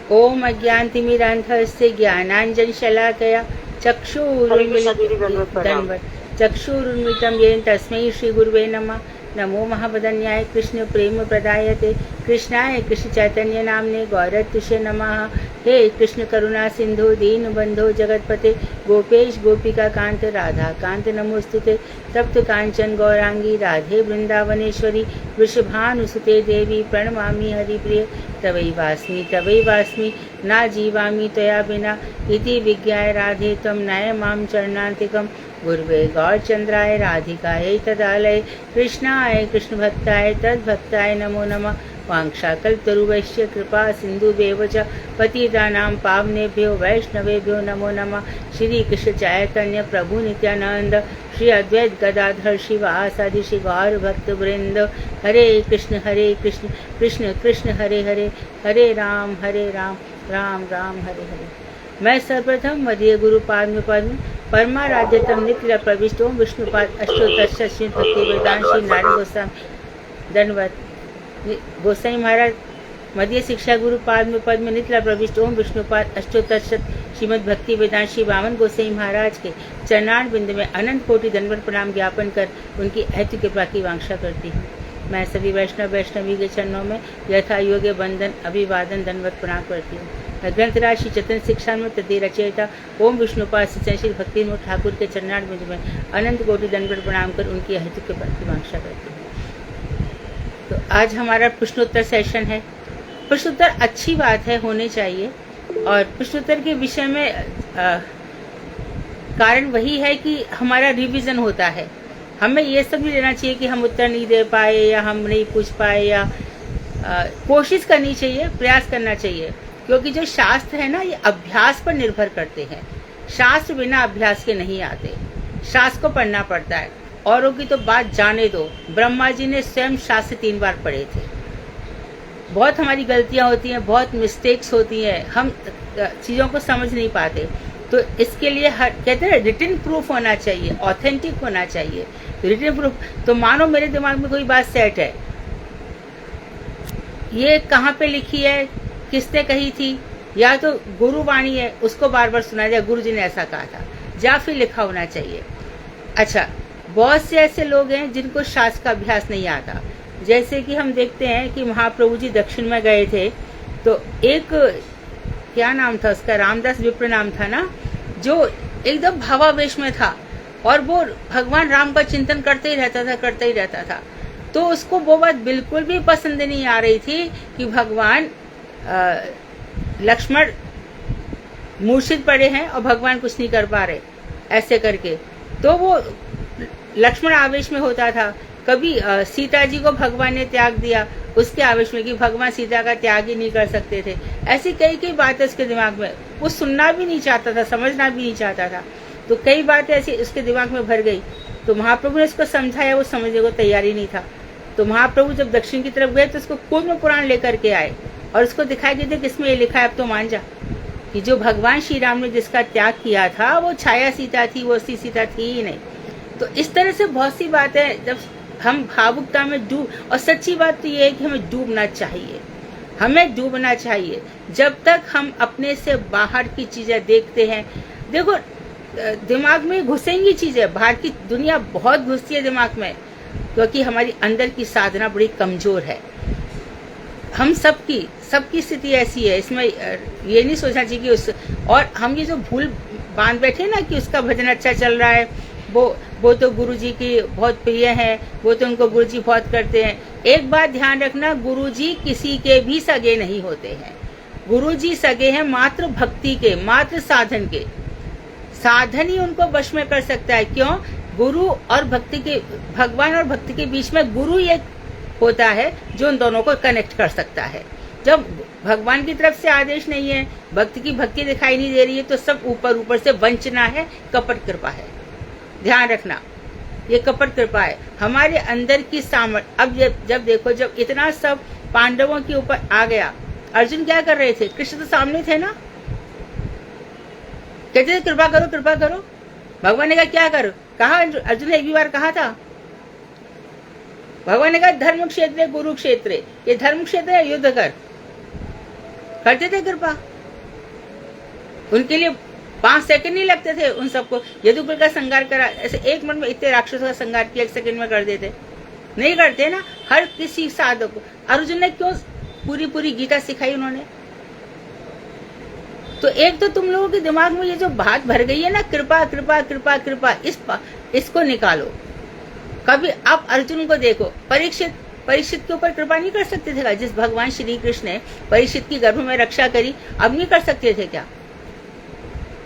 ओम अज्ञानतिमिरान्धस्य ज्ञानाञ्जनशलाकया चक्षुरुन्मिलितं येन तस्मै श्रीगुरुवे नमः। नमो महावदन्याय कृष्ण प्रेम प्रदायते कृष्णाय कृष्ण चैतन्य नामने गौरत्युषे नमः। हे कृष्ण करुणा सिंधु दीन बंधो जगतपते गोपेश गोपिका कांत राधा कांत नमोस्तुते। तप्त कांचन गौरांगी राधे वृंदावनेश्वरी वृषभानुसुते देवी प्रणमामि हरिप्रिय। तवैवास्मि ना जीवामि त्वया बिना इति विज्ञाय राधे त्वं नय मां चरणान्तिकम्। गुरुवे गौरचंद्राय राधिकायै तदालय कृष्णाय कृष्ण भक्ताय तद्भक्ताय नमो नमः। वांक्षाकल्पतरुवैश्य कृपा सिन्धुभ्येव च पतितानां पावनेभ्यो वैष्णवेभ्यो नमो नमः। श्री कृष्ण चैतन्य प्रभु नित्यानंद श्री अद्वैत गदाधर शिवासादि श्री गौर भक्त वृंद। हरे कृष्ण कृष्ण कृष्ण हरे हरे, हरे राम राम राम हरे हरे। मैं सर्वप्रथम मध्य गुरु पाद परमाराध्यतम निखिल प्रविष्टो विष्णुपाद अष्टोत्तर श्री भक्ति वेदांत श्री नारायण गोस्वामी दंडवत गोसाई महाराज मध्य शिक्षा गुरु पद्म निखिल प्रविष्ट ओम विष्णुपाद अष्टोत्तर श्रीमद भक्ति वेदांत श्री वामन गोसाई महाराज के चरणार बिंद में अनंत कोटि दंडवत प्रणाम ज्ञापन कर उनकी अहत्य कृपा की वांछा करती हूँ। मैं सभी वैष्णवी के चरणों में यथा योग्य बंधन अभिवादन दंडवत प्रणाम करती हूँ। ग्रंथराज श्री चतन शिक्षा में तदे रचयिता ओम विष्णुपाद श्री भक्ति ठाकुर के चरणार बिंद में अनंत कोटि दंडवत प्रणाम कर उनकी अहत्य कृपा की वांछा करती हूँ। तो आज हमारा प्रश्नोत्तर सेशन है। प्रश्नोत्तर अच्छी बात है, होने चाहिए। और प्रश्नोत्तर के विषय में कारण वही है कि हमारा रिवीजन होता है। हमें ये सब नहीं लेना चाहिए कि हम उत्तर नहीं दे पाए या हम नहीं पूछ पाए, या कोशिश करनी चाहिए, प्रयास करना चाहिए। क्योंकि जो शास्त्र है ना, ये अभ्यास पर निर्भर करते हैं। शास्त्र बिना अभ्यास के नहीं आते, शास्त्र को पढ़ना पड़ता है। औरों की तो बात जाने दो, ब्रह्मा जी ने स्वयं शास्त्र 3 बार पढ़े थे। बहुत हमारी गलतियां होती हैं, बहुत मिस्टेक्स होती हैं, हम चीज़ों को समझ नहीं पाते। तो इसके लिए कहते हैं रिटन प्रूफ होना चाहिए, ऑथेंटिक होना चाहिए। तो रिटन प्रूफ, तो मानो मेरे दिमाग में कोई बात सेट है, ये कहाँ पे लिखी है, किसने कही थी, या तो गुरुवाणी है, उसको बार बार सुना जाए गुरु जी ने ऐसा कहा था, या फिर लिखा होना चाहिए। अच्छा, बहुत से ऐसे लोग हैं जिनको शास्त्र का अभ्यास नहीं आता। जैसे कि हम देखते हैं कि महाप्रभु जी दक्षिण में गए थे, तो एक क्या नाम था उसका, रामदास विप्र नाम था ना, जो एकदम भावावेश में था और वो भगवान राम का चिंतन करते ही रहता था। तो उसको वो बात बिल्कुल भी पसंद नहीं आ रही थी कि भगवान लक्ष्मण मूर्छित पड़े हैं और भगवान कुछ नहीं कर पा रहे ऐसे करके। तो वो लक्ष्मण आवेश में होता था। कभी सीता जी को भगवान ने त्याग दिया उसके आवेश में कि भगवान सीता का त्याग ही नहीं कर सकते थे। ऐसी कई बातें उसके दिमाग में, वो सुनना भी नहीं चाहता था, समझना भी नहीं चाहता था। तो कई बातें ऐसी उसके दिमाग में भर गई। तो महाप्रभु ने उसको समझाया, वो समझने को तैयार ही नहीं था। तो महाप्रभु जब दक्षिण की तरफ गए तो उसको कूर्म पुराण लेकर के आए और उसको दिखाई देते किसमें ये लिखा है, अब तो मान जा कि जो भगवान श्री राम ने जिसका त्याग किया था वो छाया सीता थी, वो असली सीता थी ही नहीं। तो इस तरह से बहुत सी बातें, जब हम भावुकता में डूब, और सच्ची बात तो ये है कि हमें डूबना चाहिए, हमें डूबना चाहिए। जब तक हम अपने से बाहर की चीजें देखते हैं, देखो दिमाग में घुसेंगी चीजें, बाहर की दुनिया बहुत घुसती है दिमाग में, क्योंकि हमारी अंदर की साधना बड़ी कमजोर है। हम सबकी स्थिति ऐसी है, इसमें ये नहीं सोचना चाहिए कि उस, और हम ये जो भूल बांध बैठे ना कि उसका भजन अच्छा चल रहा है, वो तो गुरुजी की बहुत प्रिय है, वो तो उनको गुरुजी बहुत करते हैं। एक बात ध्यान रखना, गुरुजी किसी के भी सगे नहीं होते हैं। गुरुजी सगे हैं मात्र भक्ति के, मात्र साधन के। साधन ही उनको वश में कर सकता है। क्यों? गुरु और भक्ति के, भगवान और भक्ति के बीच में गुरु एक होता है जो उन दोनों को कनेक्ट कर सकता है। जब भगवान की तरफ से आदेश नहीं है, भक्ति की भक्ति दिखाई नहीं दे रही है, तो सब ऊपर से वंचना है, कपट कृपा है। ध्यान रखना, ये कपट कृपा है। हमारे अंदर की सामर्थ्य, अब जब देखो, जब इतना सब पांडवों के ऊपर आ गया, अर्जुन क्या कर रहे थे? कृष्ण तो सामने थे ना, कहते थे कृपा करो कृपा करो। भगवान ने कहा क्या करो? कहा अर्जुन ने एक भी बार कहा था? भगवान ने कहा धर्म क्षेत्र कुरुक्षेत्र, ये धर्म क्षेत्र है, युद्ध कर। करते थे कृपा। उनके लिए 5 सेकंड नहीं लगते थे उन सबको। यदुकुल का संहार करा, ऐसे 1 मिनट में इतने राक्षसों का संहार किया, 1 सेकंड में कर देते? नहीं करते ना। हर किसी साधक को अर्जुन ने क्यों पूरी गीता सिखाई उन्होंने? तो एक तो तुम लोगों के दिमाग में ये जो बात भर गई है ना, कृपा कृपा कृपा कृपा, इसको निकालो। कभी आप अर्जुन को देखो, परीक्षित के ऊपर कृपा नहीं कर सकते थे क्या? जिस भगवान श्री कृष्ण ने परीक्षित की गर्भ में रक्षा करी, अब नहीं कर सकते थे क्या?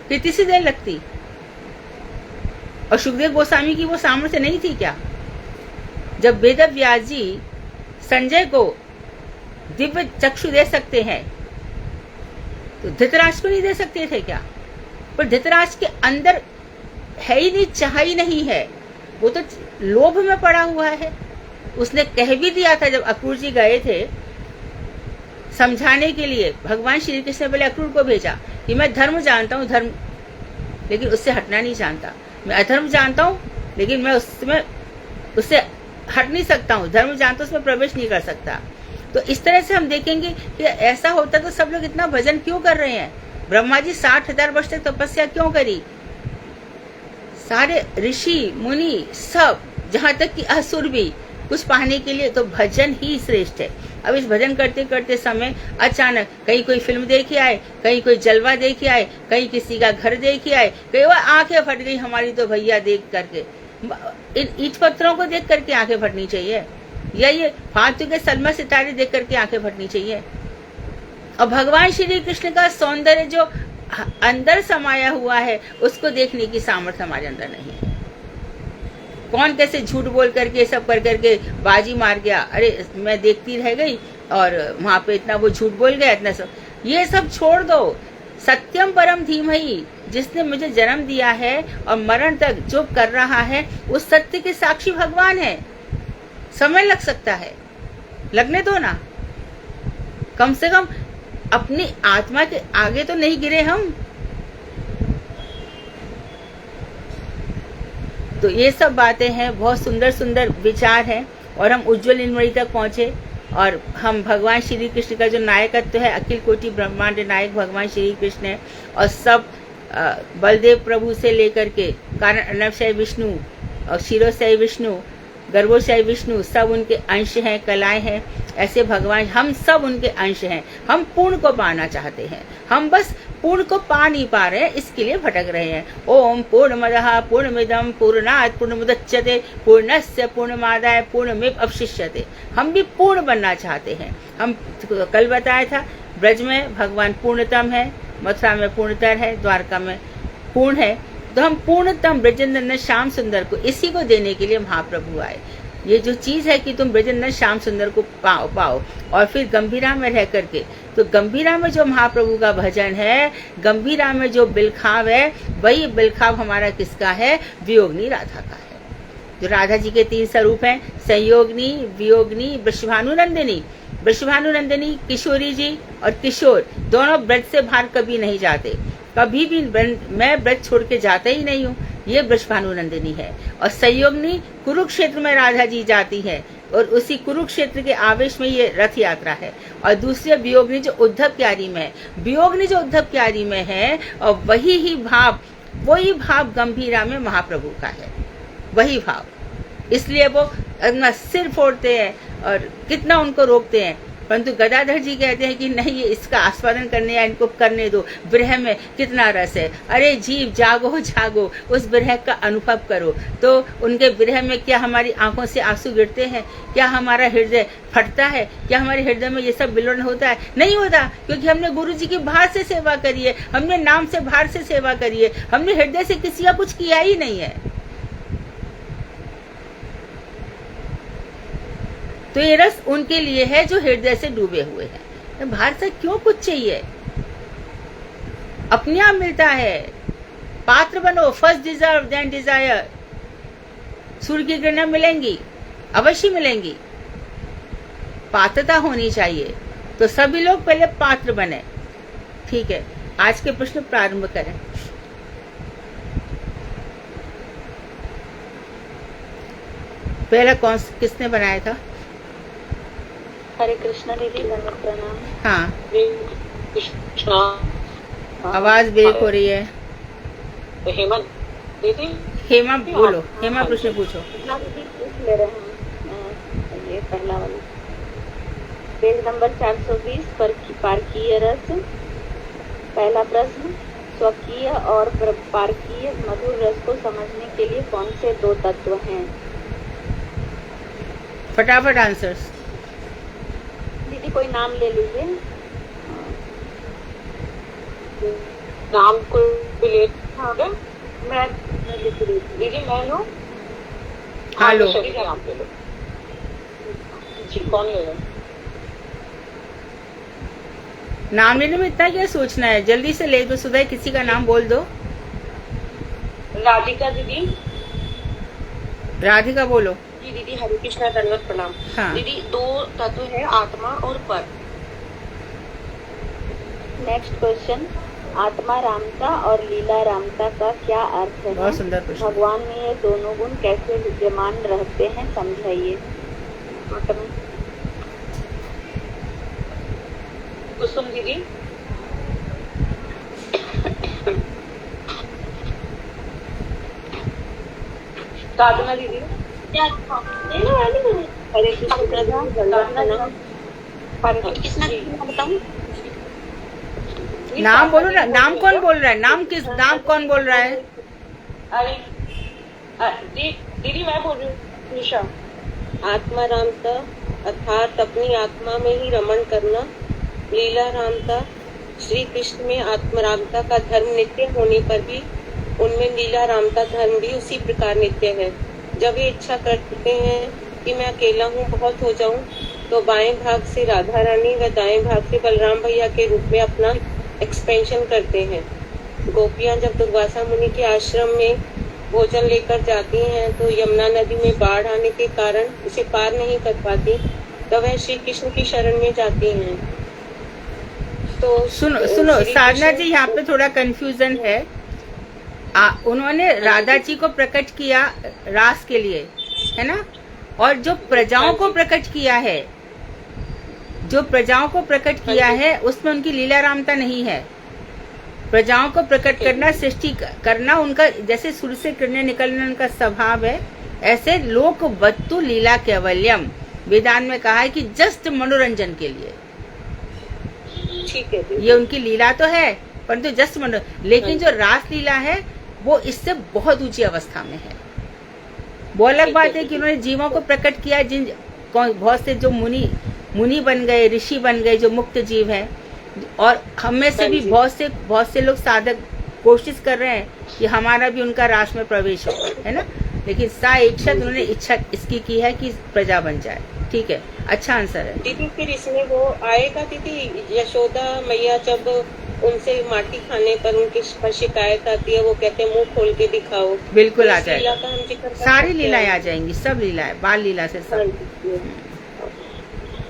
कितनी सी देर लगती? और सुखदेव गोस्वामी की वो सामर्थ्य नहीं थी क्या? जब वेद व्यास जी संजय को दिव्य चक्षु दे सकते हैं, तो धृतराष्ट्र को नहीं दे सकते थे क्या? पर धृतराष्ट्र के अंदर है ही नहीं, चाह ही नहीं है, वो तो लोभ में पड़ा हुआ है। उसने कह भी दिया था, जब अक्रूर जी गए थे समझाने के लिए, भगवान श्री कृष्ण ने पहले अक्रूर को भेजा कि मैं धर्म जानता हूँ, धर्म, लेकिन उससे हटना नहीं जानता। मैं अधर्म जानता हूँ, लेकिन मैं उससे हट नहीं सकता हूँ। धर्म जानता हूँ, उसमें प्रवेश नहीं कर सकता। तो इस तरह से हम देखेंगे कि ऐसा होता तो सब लोग इतना भजन क्यों कर रहे हैं? ब्रह्मा जी 60,000 वर्ष तक तपस्या क्यों करी? सारे ऋषि मुनि सब, जहां तक कि असुर भी, कुछ पाने के लिए तो भजन ही श्रेष्ठ है। अब इस भजन करते करते समय अचानक कहीं कोई फिल्म देख आए, कहीं कोई जलवा देख आए, कहीं किसी का घर देख आए, कहीं वो आंखें फट गई हमारी तो भैया देख करके। इन ईंट पत्थरों को देख करके आंखें फटनी चाहिए, या ये फालतू के सलमा सितारे देख करके आंखें फटनी चाहिए? और भगवान श्री कृष्ण का सौंदर्य जो अंदर समाया हुआ है, उसको देखने की सामर्थ्य हमारे अंदर नहीं है। कौन कैसे झूठ बोल करके सब कर करके बाजी मार गया, अरे मैं देखती रह गई और वहां पे इतना वो झूठ बोल गया, इतना सब, ये सब छोड़ दो। सत्यम परम धीमहि, जिसने मुझे जन्म दिया है और मरण तक जो कर रहा है, उस सत्य के साक्षी भगवान है। समय लग सकता है, लगने दो ना। कम से कम अपनी आत्मा के आगे तो नहीं गिरे हम। तो ये सब बातें हैं, बहुत सुंदर सुंदर विचार हैं, और हम उज्जवल इनवरी तक पहुंचे, और हम भगवान श्री कृष्ण का जो नायकत्व है, अखिल कोटि ब्रह्मांड नायक भगवान श्री कृष्ण है। और सब बलदेव प्रभु से लेकर के कारण अर्णवशाही विष्णु और क्षीरोदशाही विष्णु, गर्भोदशाही विष्णु, सब उनके अंश हैं, कलाएं हैं। ऐसे भगवान, हम सब उनके अंश हैं। हम पूर्ण को पाना चाहते हैं, हम बस पूर्ण को पा नहीं पा रहे हैं, इसके लिए भटक रहे हैं। ओम पूर्णमदः पूर्णमिदं पूर्णात् पूर्णमुदच्यते पूर्णस्य पूर्णमादाय पूर्णमेव अवशिष्यते। हम भी पूर्ण बनना चाहते हैं। हम कल बताया था, ब्रज में भगवान पूर्णतम है, मथुरा में पूर्णतर है, द्वारका में पूर्ण है। तो हम पूर्णतम ब्रजेंद्र श्याम सुंदर को, इसी को देने के लिए महाप्रभु आए। ये जो चीज है कि तुम ब्रजेंद्र श्याम सुंदर को पाओ, और फिर गंभीरा में रह करके, तो गंभीरा में जो महाप्रभु का भजन है, गंभीरा में जो बिलखाव है, वही बिलखाव हमारा किसका है? वियोगनी राधा का है। जो राधा जी के 3 स्वरूप हैं, संयोगनी, वियोगनी, वृषभानुनंदिनी। वृषभानुनंदिनी किशोरी जी और किशोर दोनों ब्रज से बाहर कभी नहीं जाते, कभी भी मैं ब्रज छोड़ के जाता ही नहीं हूँ, ये वृषभानुनंदिनी है। और संयोगनी कुरुक्षेत्र में राधा जी जाती है, और उसी कुरुक्षेत्र के आवेश में ये रथ यात्रा है। और दूसरे वियोगनी जो उद्धव क्यारी में है, वियोगनी जो उद्धव क्यारी में है, और वही भाव गंभीरा में महाप्रभु का है, वही भाव। इसलिए वो अपना सिर फोड़ते हैं और कितना उनको रोकते हैं, परंतु गदाधर जी कहते हैं कि नहीं, ये इसका आस्वादन करने या इनको करने दो। विरह में कितना रस है, अरे जीव जागो जागो, उस विरह का अनुभव करो। तो उनके विरह में क्या हमारी आंखों से आंसू गिरते हैं? क्या हमारा हृदय फटता है? क्या हमारे हृदय में ये सब विलोड़न होता है? नहीं होता, क्योंकि हमने गुरु जी की बाहर से सेवा करी है, हमने नाम से बाहर से सेवा करी है, हमने हृदय से किसी का कुछ किया ही नहीं है। तो ये रस उनके लिए है जो हृदय से डूबे हुए हैं। तो बाहर से क्यों कुछ चाहिए? अपने आप मिलता है। पात्र बनो, फर्स्ट डिजर्व देन डिजायर। सूर्य की किरणें मिलेंगी, अवश्य मिलेंगी, पात्रता होनी चाहिए। तो सभी लोग पहले पात्र बने। ठीक है, आज के प्रश्न प्रारंभ करें। पहला किसने बनाया था? हरे कृष्णा दीदी, प्रणाम। हाँ, कृष्णा। आवाज ब्रेक हो रही है। तो हेमंत दीदी, हेमा बोलो, हेमा प्रश्न पूछो। दीदी पूछ ले रहे हैं ये पहला वाला पेज नंबर 420 पर पारकीय रस। पहला प्रश्न, स्वकीय और पारकीय मधुर रस को समझने के लिए कौन से दो तत्व हैं? फटाफट आंसर्स। दीदी कोई नाम ले लीजिए। नाम को रिलेट हाँ, मैं लिख रही थी। दीदी मैं लूं? हाँ, लो। शरीर का नाम ले लो जी। कौन ले लो? नाम लेने में इतना क्या सोचना है, जल्दी से ले दो। सुधा किसी का नाम बोल दो। राधिका दीदी। राधिका बोलो। जी दीदी, हरे कृष्णा, दंडवत प्रणाम। हाँ। दीदी दो तत्व है, आत्मा और पर। नेक्स्ट क्वेश्चन, आत्मा रामता और लीला रामता का क्या अर्थ है? बहुत सुंदर प्रश्न। भगवान में ये दोनों गुण कैसे विद्यमान रहते हैं, समझाइए। कुसुम दीदी। साधना दीदी। हरे कृष्ण बताऊं? नाम बोलो ना। नाम कौन बोल रहा है? नाम कौन बोल रहा है? अरे दीदी मैं बोल रही हूँ, निशा। आत्मा रामता अर्थात अपनी आत्मा में ही रमण करना। लीला रामता, श्री कृष्ण में आत्मरामता का धर्म नित्य होने पर भी उनमें लीला रामता धर्म भी उसी प्रकार नित्य है। जब ये इच्छा करते हैं कि मैं अकेला हूँ, बहुत हो जाऊं, तो बाएं भाग से राधा रानी व दाएं भाग से बलराम भैया के रूप में अपना एक्सपेंशन करते हैं। गोपियां जब दुर्वासा मुनि के आश्रम में भोजन लेकर जाती हैं तो यमुना नदी में बाढ़ आने के कारण उसे पार नहीं कर पाती, तो वह श्री कृष्ण की शरण में जाती हैं। तो सुनो साधना जी, यहाँ पे थोड़ा कंफ्यूजन है। उन्होंने राधा जी को प्रकट किया रास के लिए, है ना? और जो प्रजाओं को प्रकट किया है, उसमें उनकी लीला रामता नहीं है। प्रजाओं को प्रकट करना, सृष्टि करना उनका, जैसे सूर्य से किरणें निकलना उनका स्वभाव है, ऐसे लोक वत्तु लीला कैवल्यम वेदांत में कहा है कि जस्ट मनोरंजन के लिए। ठीक है, ये उनकी लीला तो है, परंतु जस्ट लेकिन जो रास लीला है वो इससे बहुत ऊंची अवस्था में है। वो अलग बात है कि उन्होंने जीवों को प्रकट किया, बहुत से जो मुनि बन गए, ऋषि बन गए, जो मुक्त जीव हैं, और हम में से भी बहुत से लोग साधक कोशिश कर रहे हैं कि हमारा भी उनका रास में प्रवेश हो, है ना? लेकिन साक्षात उन्होंने इच्छा इसकी की है कि प्रजा बन जाए। ठीक है, अच्छा आंसर है दीदी। फिर इसमें वो आएगा दीदी, यशोदा मैया जब उनसे माटी खाने पर उनकी शिकायत आती है, वो कहते हैं मुंह खोल के दिखाओ। बिल्कुल आ जाएगा, लीला का हम जिक्र सारी लीलाएं आ जाएंगी, सब लीलाएं, बाल लीला से सब।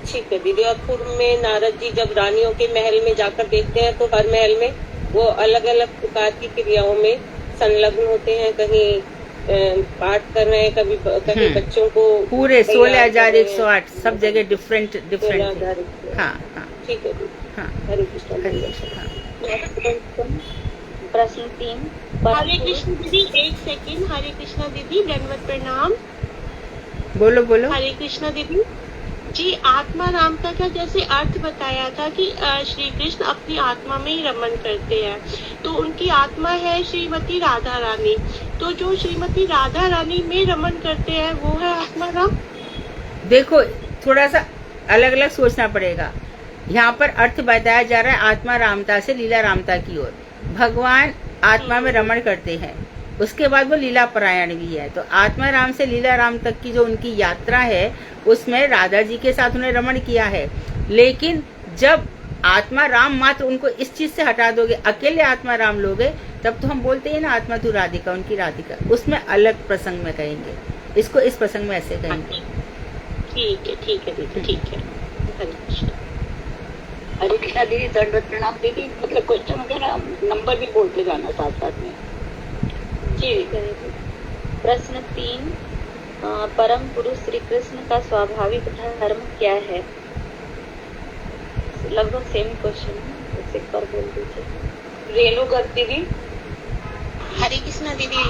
ठीक है दीदी। और पूर्व में नारद जी जब रानियों के महल में जाकर देखते हैं तो हर महल में वो अलग अलग प्रकार की क्रियाओं में संलग्न होते हैं। कहीं पाठ कर रहे हैं, कभी बच्चों को पूरे 16,108 सब जगह डिफरेंट। हाँ हाँ, ठीक है। हाँ, हरे कृष्ण। प्रश्न 3, हरे कृष्ण दीदी, एक सेकंड। हरे कृष्ण दीदी, दंडवत प्रणाम। बोलो। हरे कृष्ण दीदी जी, आत्मा रामता का जैसे अर्थ बताया था कि श्री कृष्ण अपनी आत्मा में ही रमण करते हैं, तो उनकी आत्मा है श्रीमती राधा रानी। तो जो श्रीमती राधा रानी में रमण करते हैं वो है आत्मा राम। देखो, थोड़ा सा अलग अलग सोचना पड़ेगा। यहाँ पर अर्थ बताया जा रहा है आत्मा रामता से लीला रामता की ओर। भगवान आत्मा में रमण करते हैं, उसके बाद वो लीला परायण भी है। तो आत्मा राम से लीला राम तक की जो उनकी यात्रा है, उसमें राधा जी के साथ उन्होंने रमण किया है। लेकिन जब आत्मा राम मात्र उनको इस चीज से हटा दोगे, अकेले आत्मा राम लोगे, तब तो हम बोलते हैं ना आत्मा तू राधिका, उनकी राधिका, उसमें अलग प्रसंग में कहेंगे इसको, इस प्रसंग में ऐसे कहेंगे। ठीक है दीदी, ठीक है। हरे कृष्ण। हरे कृष्णा दीदी, दंडवत प्रणाम दीदी। मतलब क्वेश्चन वगैरह नंबर भी बोलते जाना साथ में। जी। प्रश्न 3, परम पुरुष श्री कृष्ण का स्वाभाविक धर्म क्या है? लगभग सेम क्वेश्चन है, बस एक बार बोल दीजिए। रेणु गर्ग दीदी। हरे कृष्णा दीदी।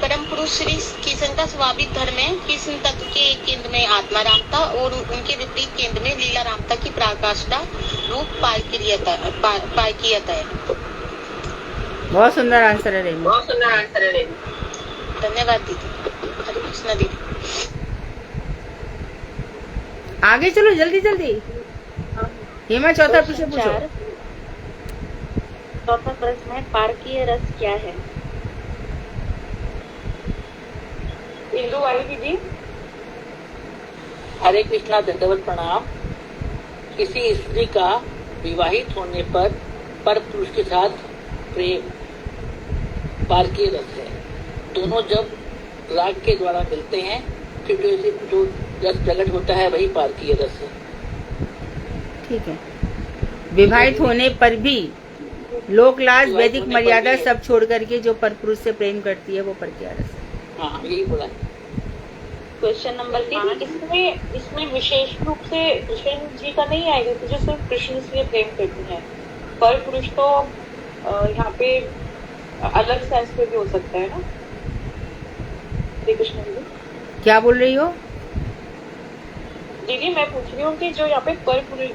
परम पुरुष श्री कृष्ण का स्वाभाविक धर्म है। कृष्ण तत्व के एक केंद्र में आत्मा रामता और उनके विपरीत केंद्र में लीला रामता की पराकाष्ठा रूप पारकीयता है। बहुत सुंदर आंसर है रेनू। बहुत सुंदर आंसर है रेणु। धन्यवाद दीदी। हरे कृष्णा दीदी। आगे चलो जल्दी जल्दी। हेमा चौथा प्रश्न पूछो। चार। चौथा प्रश्न है, पारकीय रस क्या है? इंदु वाली दीदी। हरे कृष्णा, दंडवत प्रणाम। किसी स्त्री का विवाहित होने पर पुरुष के साथ प्रेम पारकीय रस है। दोनों जब राग के द्वारा मिलते हैं फिर जो रस प्रकट होता है वही पारकीय रस है। ठीक है। विवाहित होने पर भी लोकलाज वैदिक मर्यादा सब छोड़ करके जो परपुरुष से प्रेम करती है वो पारकीय रस है। हाँ, यही बोला है। Question number 5। इसमें विशेष रूप से कृष्ण जी का नहीं आएगा तो जो सिर्फ कृष्ण से प्रेम करते हैं। पर पुरुष तो यहाँ पे अलग सेंस पे भी हो सकता है ना। कृष्ण जी क्या बोल रही हो दीदी? मैं पूछ रही हूँ कि जो यहाँ पे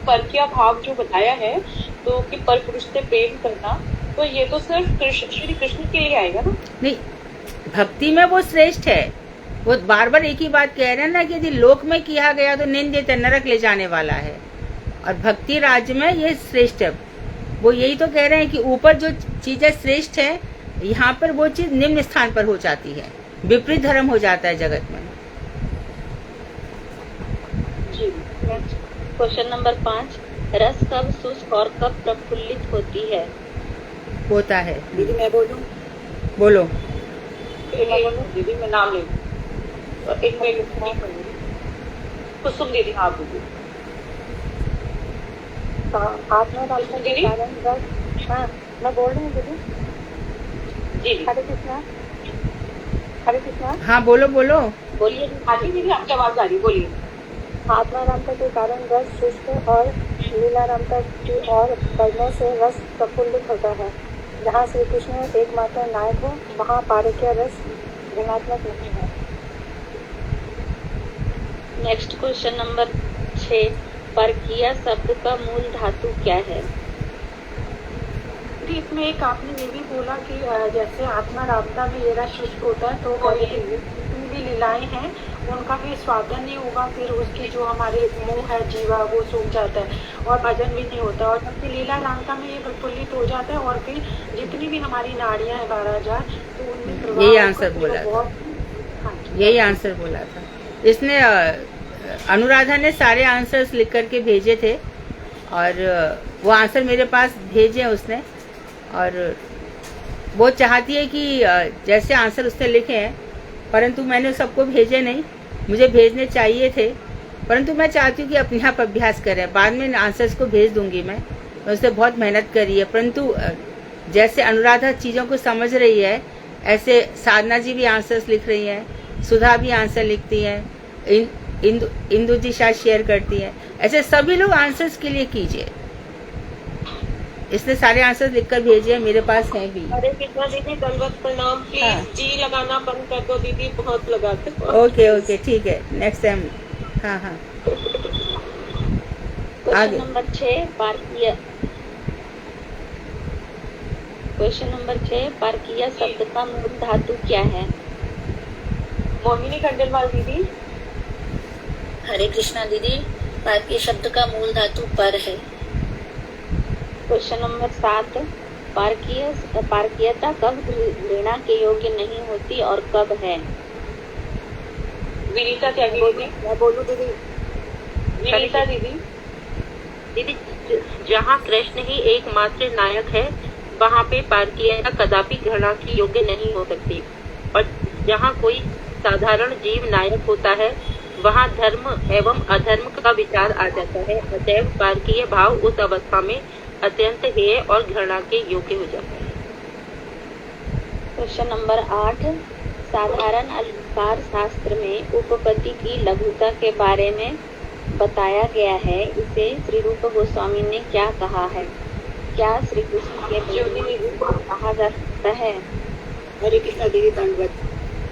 पर का भाव जो बताया है तो कि पर पुरुष से प्रेम करना, तो ये तो सिर्फ श्री कृष्ण के लिए आएगा ना? नहीं, भक्ति में वो श्रेष्ठ है। वो बार बार एक ही बात कह रहे हैं ना कि यदि लोक में किया गया तो निंदित नरक ले जाने वाला है, और भक्ति राज्य में ये श्रेष्ठ है। वो यही तो कह रहे हैं कि ऊपर जो चीजें श्रेष्ठ है यहाँ पर वो चीज निम्न स्थान पर हो जाती है, विपरीत धर्म हो जाता है जगत में। जी। Question number 5। रस कब शुष्क और कब प्रफुल्लित होती है? होता है। दीदी मैं बोलूं? बोलो। दीदी मैं नाम ले एक मिनट। कुसुम दीदी। हाँ दीदी। आत्मा डालने के कारण रस। हाँ, मैं बोल रही हूँ दीदी। जी हरे कृष्णा। हरे कृष्णा। हाँ बोलो बोलो। बोलिए। हाँ जी दीदी, आपकी आवाज आ रही, बोलिए। आत्मा रामता के कारण रस शुष्क और लीला रामता की ओर बढ़ने से रस प्रफुल्लित होता है। जहाँ श्री कृष्ण एकमात्र नायक हो वहाँ पारकीय रस ऋणात्मक नहीं है। Next question number 6। परकीय शब्द का मूल धातु क्या है? इसमें एक आपने ये भी बोला कि जैसे आत्मा रामता में ये रस शुष्क होता है तो जितनी भी लीलाएं हैं उनका भी स्वादन नहीं होगा, फिर उसकी जो हमारे मुंह है जीवा वो सूख जाता है और भजन भी नहीं होता। और जबकि लीला रामता में ये प्रफुल्लित हो जाता है और फिर जितनी भी हमारी नाड़ियां हैं 12,000 तो उनमें प्रवाह यही आंसर बोला था। हाँ जी। यही आंसर बोला था इसने। अनुराधा ने सारे आंसर्स लिख करके भेजे थे और वो आंसर मेरे पास भेजे उसने, और वो चाहती है कि जैसे आंसर उसने लिखे हैं, परंतु मैंने सबको भेजे नहीं, मुझे भेजने चाहिए थे, परंतु मैं चाहती हूँ कि अपने आप अभ्यास करें। बाद में आंसर्स को भेज दूंगी मैं उसने बहुत मेहनत करी है, परंतु जैसे अनुराधा चीज़ों को समझ रही है ऐसे साधना जी भी आंसर्स लिख रही हैं, सुधा भी आंसर लिखती हैं, इंदु जी शायद शेयर करती हैं, ऐसे सभी लोग आंसर्स के लिए कीजिए। इसने सारे आंसर लिखकर भेजे हैं, मेरे पास हैं भी। हरे कृष्णा दीदी, दंडवत प्रणाम। प्लीज हाँ। जी लगाना बंद कर दो दीदी, बहुत लगाते। ओके ओके ठीक है, नेक्स्ट टाइम। हाँ हाँ क्वेश्चन नंबर 6। Question number 6। पारकीय शब्द का मूल धातु क्या है? मोहिनी खंडेलवाल दीदी। हरे कृष्णा दीदी, पारकीय शब्द का मूल धातु पर है। Question number 7। पारकीयता कब घृणा के योग्य नहीं होती और कब है? विनीता त्यागी दीदी। मैं बोलूँ दीदी? विनीता दीदी। दीदी, जहाँ कृष्ण ही एकमात्र नायक है वहाँ पे पारकीयता कदापि घृणा की योग्य नहीं हो सकती, और जहाँ कोई साधारण जीव नायक होता है वहाँ धर्म एवं अधर्म का विचार आ जाता है। अतएव पारकीय भाव उस अवस्था में अत्यंत हेय और घृणा के योग्य हो जाता है। Question number 8। साधारण अलंकार शास्त्र में उपपत्ति की लघुता के बारे में बताया गया है, इसे श्री रूप गोस्वामी ने क्या कहा है? क्या श्री कृष्ण के प्रतिनिधि को कहा जा सकता है? हरे कृष्णा दीदी दंडवत।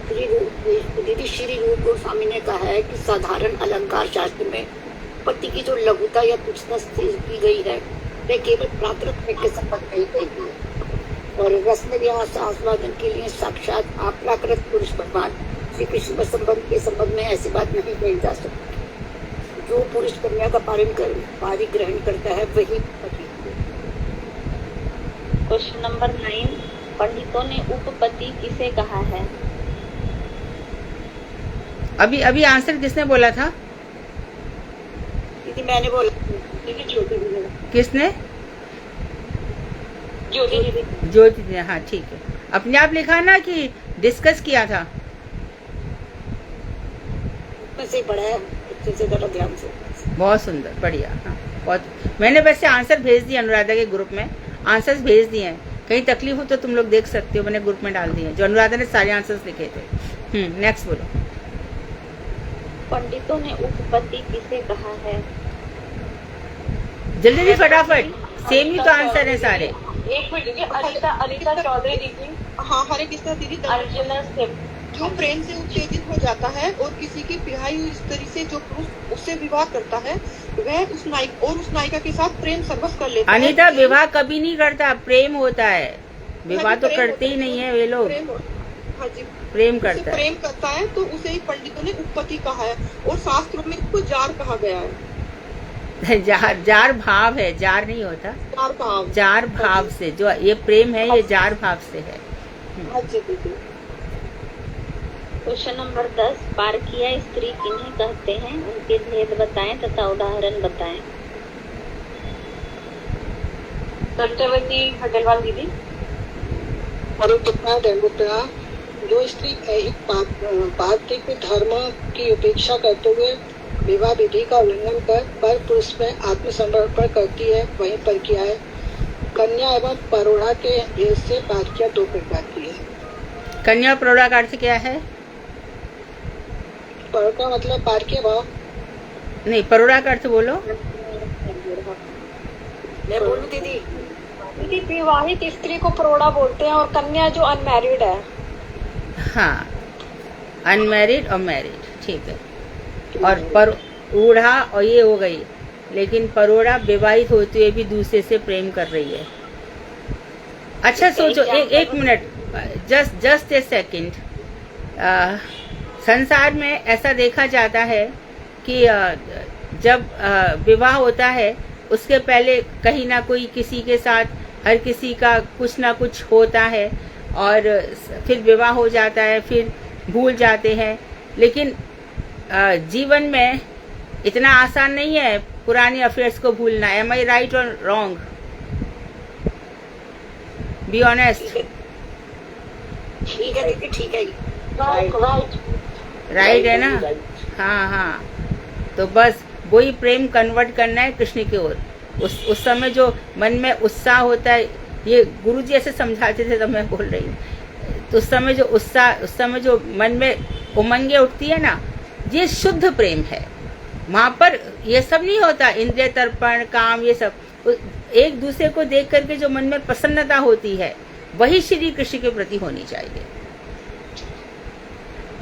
दीदी श्री रूप गोस्वामी ने कहा है कि साधारण अलंकार शास्त्र में पति की जो लघुता या तुच्छता की गई है वह केवल प्राकृतिक के संबंध में ही गई है, और रसने विहास आस्वादन के लिए साक्षात अपराकृत पुरुष भगवान श्री कृष्ण के संबंध में ऐसी बात नहीं कही जा सकती। जो पुरुष कन्या का पारी ग्रहण करता है वही पति। क्वेश्चन नंबर 9, पंडितों ने उपपति किसे कहा है? अभी आंसर किसने बोला था? दीदी मैंने बोला। दीदी ज्योति दीदी। किसने? ज्योति दीदी। ज्योति ने, हाँ ठीक है। अपने आप लिखा ना कि डिस्कस किया था? से पढ़ा है अच्छे से, जरा ध्यान से। बहुत सुंदर, बढ़िया। हाँ बहुत। मैंने वैसे आंसर भेज दिए अनुराधा के ग्रुप में, आंसर्स भेज दिए हैं। कहीं तकलीफ हो तो तुम लोग देख सकते हो, मैंने ग्रुप में डाल दिए, जो अनुराधा ने सारे आंसर्स लिखे थे। नेक्स्ट बोलो। पंडितों ने उपपति किसे कहा है? जल्दी जल्दी फटाफट, सेम ही तो आंसर है सारे। एक मिनट दीजिए, अनिता चौधरी दीदी। हाँ, हरे कृष्णा दीदी। अर्जुना से जो प्रेम से उत्तेजित हो जाता है और किसी की ब्याही हुई स्त्री से जो पुरुष उससे विवाह करता है, वह उस नायिका के साथ प्रेम सर्वस कर लेता है। अनिता, विवाह कभी नहीं करता, प्रेम होता है। विवाह तो करते ही नहीं है वे लोग। हाँ जी, प्रेम करता है। प्रेम करता है तो उसे ही पंडितों ने उपपति कहा है, और शास्त्रों में इसको जार कहा गया है। जार भाव है, जार नहीं होता। जार भाव से जो ये प्रेम है, ये जार भाव से है। हाँ जी दीदी। क्वेश्चन नंबर 10, पारकीय स्त्री किन्हें कहते हैं? उनके भेद बताएं तथा उदाहरण बताएं। सत्यवती खंडेलवाल दीदी। हरे कृष्णा दंडवत। जो स्त्री पार्थिव धर्म की उपेक्षा करते हुए विवाह विधि का उल्लंघन कर पर पुरुष में आत्मसमर्पण करती है, वही परकीय है। कन्या एवं परोढ़ा के भेद से पारकीय दो प्रकार की है। कन्या परोढ़ा का अर्थ क्या है? परोढ़ का मतलब पारकीय भाव नहीं, परोढ़ा का अर्थ बोलो। मैं बोलूं दीदी? दीदी, विवाहित स्त्री को परोढ़ा बोलते हैं, और कन्या जो अनमैरिड है। हाँ, अनमैरिड और मैरिड, ठीक है। और परोढ़ा और ये हो गई, लेकिन परोढ़ा विवाहित होते हुए भी दूसरे से प्रेम कर रही है। अच्छा सोचो, एक मिनट, जस्ट ए सेकंड। संसार में ऐसा देखा जाता है कि जब विवाह होता है उसके पहले कहीं ना कोई किसी के साथ, हर किसी का कुछ ना कुछ होता है, और फिर विवाह हो जाता है, फिर भूल जाते हैं। लेकिन जीवन में इतना आसान नहीं है पुरानी अफेयर्स को भूलना। एम आई राइट और रॉन्ग? Be honest. ठीक है दीदी, ठीक है। राइट है ना? हाँ हाँ। तो बस वही प्रेम कन्वर्ट करना है कृष्ण की ओर। उस समय जो मन में उत्साह होता है, ये गुरुजी ऐसे समझाते थे, तो मैं बोल रही हूँ, तो उस समय जो उत्साह, उस समय जो मन में उमंगे उठती है ना, ये शुद्ध प्रेम है। वहां पर ये सब नहीं होता, इंद्रिय तर्पण, काम, ये सब। एक दूसरे को देख करके जो मन में प्रसन्नता होती है, वही श्री कृष्ण के प्रति होनी चाहिए।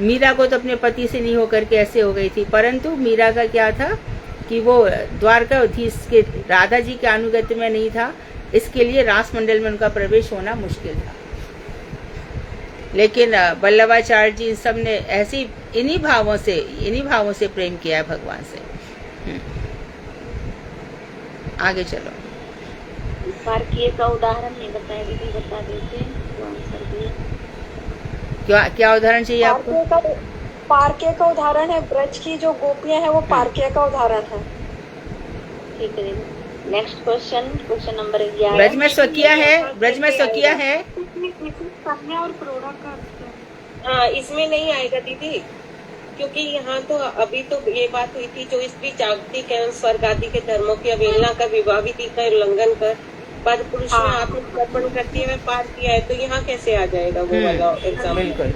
मीरा को तो अपने पति से नहीं होकर के ऐसे हो गई थी, परंतु मीरा का क्या था कि वो द्वारकाधीश के राधा जी के अनुगत्य में नहीं था, इसके लिए रास मंडल में उनका प्रवेश होना मुश्किल था। लेकिन वल्लभाचार्य जी सब ने ऐसी इन्हीं भावों से प्रेम किया है भगवान से। आगे चलो। पारकीय का उदाहरण नहीं बताया दीदी, बता देते तो आंसर दिए। क्या उदाहरण चाहिए आपको? पारकीय का उदाहरण है ब्रज की जो गोपियां हैं, वो पारकीय का उदाहरण है। ठीक है दीदी। Next question number 11। ब्रज में स्वकीय है, ब्रज में स्वकीय है। कन्या और परोढ़ा का हाँ, इसमें नहीं आएगा दीदी, क्योंकि यहाँ तो अभी तो ये बात हुई थी, जो स्त्री जागतिक एवं स्वर्ग आदि के धर्मों की अवहेलना कर विवाह विधि का उल्लंघन कर पर पुरुष में आत्मसमर्पण करती है, पार किया है, तो यहाँ कैसे आ जाएगा वो वाला एग्जाम? बिल्कुल।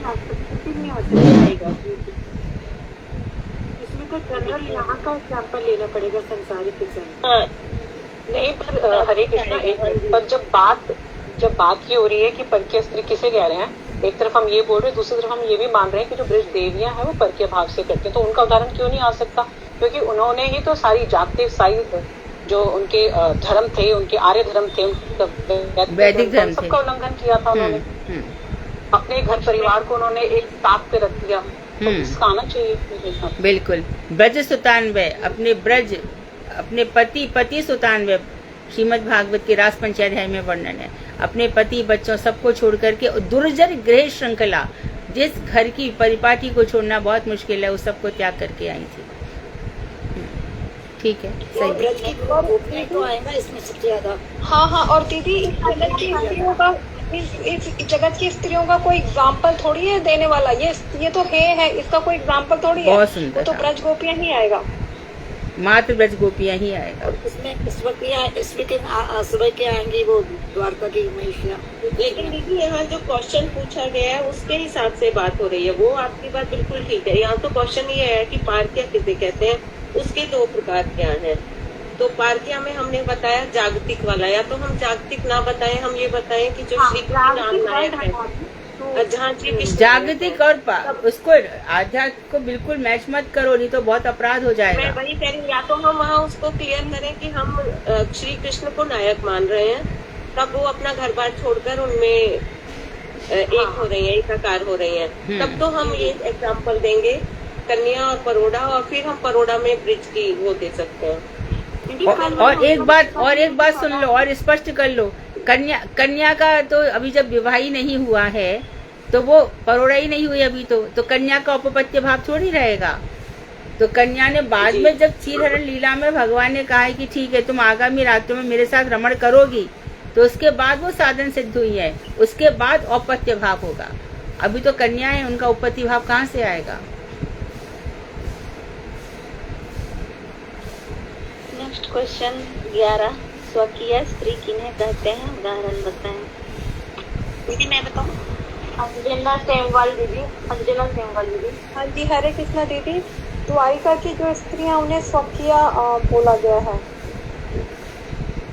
इसमें तो तो जनरल यहाँ का एग्जाम्पल लेना पड़ेगा संसारिक एग्जाम्पल। हाँ, नहीं पर हरे कृष्णा, एक मिनट, पर जब बात ये हो रही है कि परकीय स्त्री किसे कह रहे हैं, एक तरफ हम ये बोल रहे हैं, दूसरी तरफ हम ये भी मान रहे हैं कि जो ब्रज देवियां हैं वो परकीय भाव से करते हैं, तो उनका उदाहरण क्यों नहीं आ सकता? क्योंकि उन्होंने ही तो सारी जागतिक सारी जो उनके धर्म थे, उनके आर्य धर्म थे, वैदिक धर्म थे, सबका उल्लंघन किया था उन्होंने। अपने घर परिवार को उन्होंने एक ताक पे रख दिया, तो इसका आना चाहिए मेरे हिसाब से। बिल्कुल। ब्रज सुतान्वय, अपने पति सुतान्वय, श्रीमद् भागवत के रास पंचाध्याय में वर्णन है। अपने पति बच्चों सबको छोड़ करके दुर्जर गृह श्रृंखला, जिस घर की परिपाटी को छोड़ना बहुत मुश्किल है, उस सबको त्याग करके आई थी। ठीक है, सही ब्रज की गोपनीय तो आएगा इसमें सबसे ज्यादा। हाँ, और दीदी इस जगत की स्त्रियों का कोई एग्जाम्पल थोड़ी है देने वाला, ये तो है, इसका कोई एग्जाम्पल थोड़ी है। बहुत सुंदर, तो ब्रज गोपियां ही आएगा, मात्र ब्रज गोपियां ही आएगा। इसमें सुबह के आएंगी वो द्वारका की महिषियाँ। लेकिन दीदी यहाँ जो क्वेश्चन पूछा गया है उसके हिसाब से बात हो रही है, वो आपकी बात बिल्कुल ठीक है। यहाँ तो क्वेश्चन ये है कि पार्किया किसे कहते हैं, उसके दो प्रकार क्या हैं। तो पार्किया में हमने बताया जागतिक वाला, या तो हम जागतिक ना बताएं, हम ये बताएं कि जो श्री कृष्ण राम नायक है, जहाँ श्री कृष्ण जागतिक और उसको आध्यात्म को बिल्कुल मैच मत करो, नहीं तो बहुत अपराध हो जाएगा। मैं वही कह रही हूँ, या तो हम वहाँ उसको क्लियर करें कि हम श्री कृष्ण को नायक मान रहे हैं, तब वो अपना घर बार छोड़कर उनमें एक हो रही है, एकाकार हो रही है, तब तो हम ये एग्जाम्पल देंगे कन्या और परोड़ा, और फिर हम परोड़ा में ब्रिज की वो दे सकते हैं। और एक बात सुन लो और स्पष्ट कर लो, कन्या का तो अभी जब विवाह ही नहीं हुआ है तो वो परोड़ा ही नहीं हुई अभी, तो कन्या का उपपत्य भाव थोड़ी रहेगा। तो कन्या ने बाद में जब क्षीरहरण लीला में भगवान ने कहा है कि ठीक है तुम आगामी रात्रों में मेरे साथ रमण करोगी, तो उसके बाद वो साधन सिद्ध हुई है, उसके बाद औपत्य भाव होगा। अभी तो कन्या है, उनका उपपत्ति भाव कहाँ से आएगा? नेक्स्ट क्वेश्चन 11, स्वकीय स्त्री किन्हें कहते हैं, उदाहरण बताएं। दीदी मैं बताऊँ? अंजना सेमवाल दीदी। हाँ जी, हरे कृष्णा दीदी। द्वारिका की जो स्त्रियां उन्हें स्वकीय बोला गया है।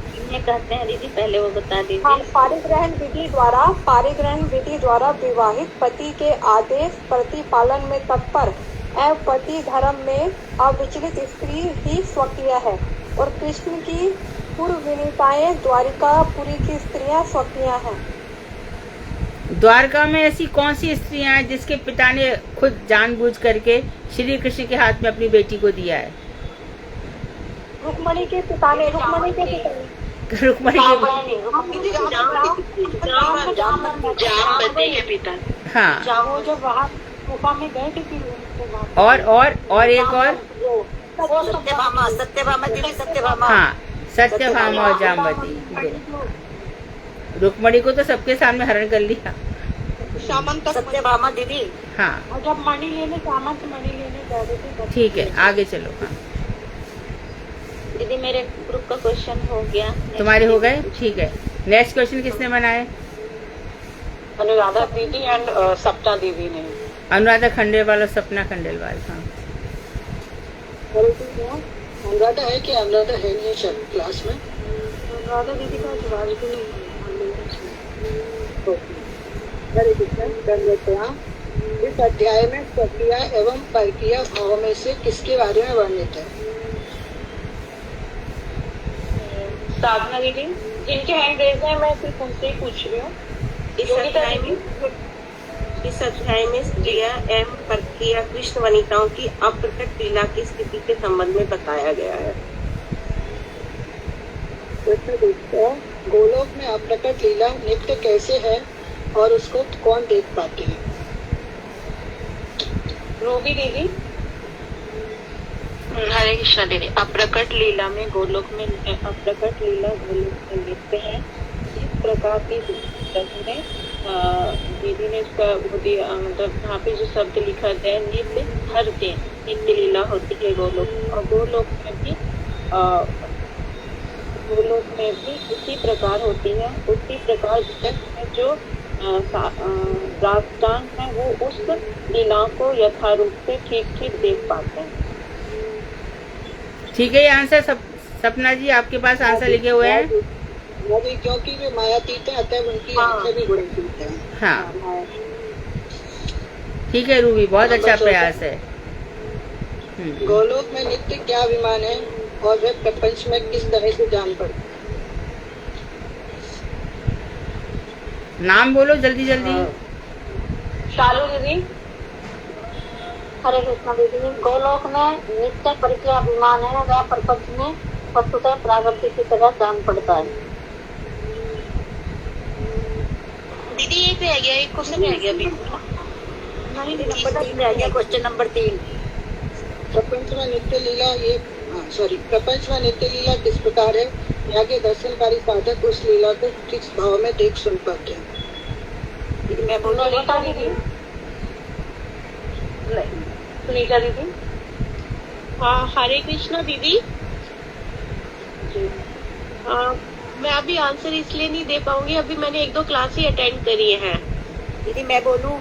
किन्हें कहते हैं दीदी, पहले वो बता दीजिए। हाँ, पारिग्रहण विधि द्वारा विवाहित पति के आदेश प्रतिपालन में तत्पर एवं पति धर्म में अविचलित स्त्री ही स्वकीय है, और कृष्ण की पूर्व विनीताएं द्वारिकापुरी की स्त्रियां स्वकीय हैं। द्वारका में ऐसी कौन सी स्त्रियां हैं जिसके पिता ने खुद जानबूझ करके श्री कृष्ण के हाथ में अपनी बेटी को दिया है? रुक्मणी के पिता ने हाँ, जब वहाँ गुफा में गए थे फिर उनको और एक और सत्यभामा दीदी, सत्यभामा। हाँ, सत्यभामा और जामवती। रुक्मणी को तो सबके सामने हरण कर लिया। सत्यभामा दीदी। हाँ, और जब मणि लेने जा रहे थे। ठीक है, आगे चलो। हाँ दीदी मेरे ग्रुप का क्वेश्चन हो गया। तुम्हारे हो गए, ठीक है। नेक्स्ट क्वेश्चन किसने बनाए? अनुराधा दीदी एंड सप्ता देवी ने। अनुराधा खंडेलवाल और सपना खंडेलवाल। हाँ, अनुराधा है कि अनुराधा है नहीं क्लास में? अनुराधा दीदी का जवाब भी नहीं। हरे कृष्ण, दंडवतया। इस अध्याय में स्वकीय एवं परकीय भाव में से किसके बारे में वर्णित है? साधना दीदी, जिनके हैंड रेज है मैं सिर्फ उनसे ही पूछ रही हूँ। इस अध्याय में स्त्रियां एवं परकीय कृष्ण वनिताओं की अप्रकट लीला की स्थिति के संबंध में बताया गया है। गोलोक में अप्रकट लीला नित्य कैसे है और उसको कौन देख पाते हैं? रूबी दीदी। हरे कृष्णा दीदी, अप्रकट लीला में गोलोक में अप्रकट लीला गोलोक में लिखते हैं। इस प्रकार की दीदी ने इसका वो दिया, मतलब यहाँ पे जो शब्द लिखा गया नित्य, हर दिन नित्य लीला होती है गोलोक, और गोलोक में भी उसी प्रकार होती है। उसी प्रकार जो राजस्थान है वो उस लीला को यथारूप से ठीक ठीक देख पाते हैं। ठीक है, ये आंसर सपना जी आपके पास आंसर लिखे हुए हैं। वो भी क्योंकि वे मायातीत है, अतः उनकी आंखें भी गुणातीत है। हाँ ठीक है रूबी, बहुत अच्छा प्रयास है। गोलोक में नित्य क्या अभिमान है और वह प्रपंच में किस तरह से जान पड़ता है? नाम बोलो जल्दी जल्दी। शालू दीदी। हरे कृष्ण दीदी, गोलोक में नित्य परिचय अभिमान है, वह प्रपंच में वस्तुतः प्राकृति की तरह जान पड़ता है। दीदी एक रह गया, एक क्वेश्चन रह गया अभी। नहीं दीदी, नंबर 3 रह गया, क्वेश्चन नंबर 3। प्रपंच में नित्य लीला प्रपंच में नित्य लीला किस प्रकार है? यहाँ के दर्शनकारी साधक उस लीला को किस भाव में देख सुन पाते हैं? दीदी मैं बोलूँ सुनीता दीदी। सुनीता दीदी। हाँ हरे कृष्णा दीदी। मैं अभी आंसर इसलिए नहीं दे पाऊंगी, अभी मैंने 1-2 क्लास ही अटेंड करी हैं। दीदी मैं बोलूँ?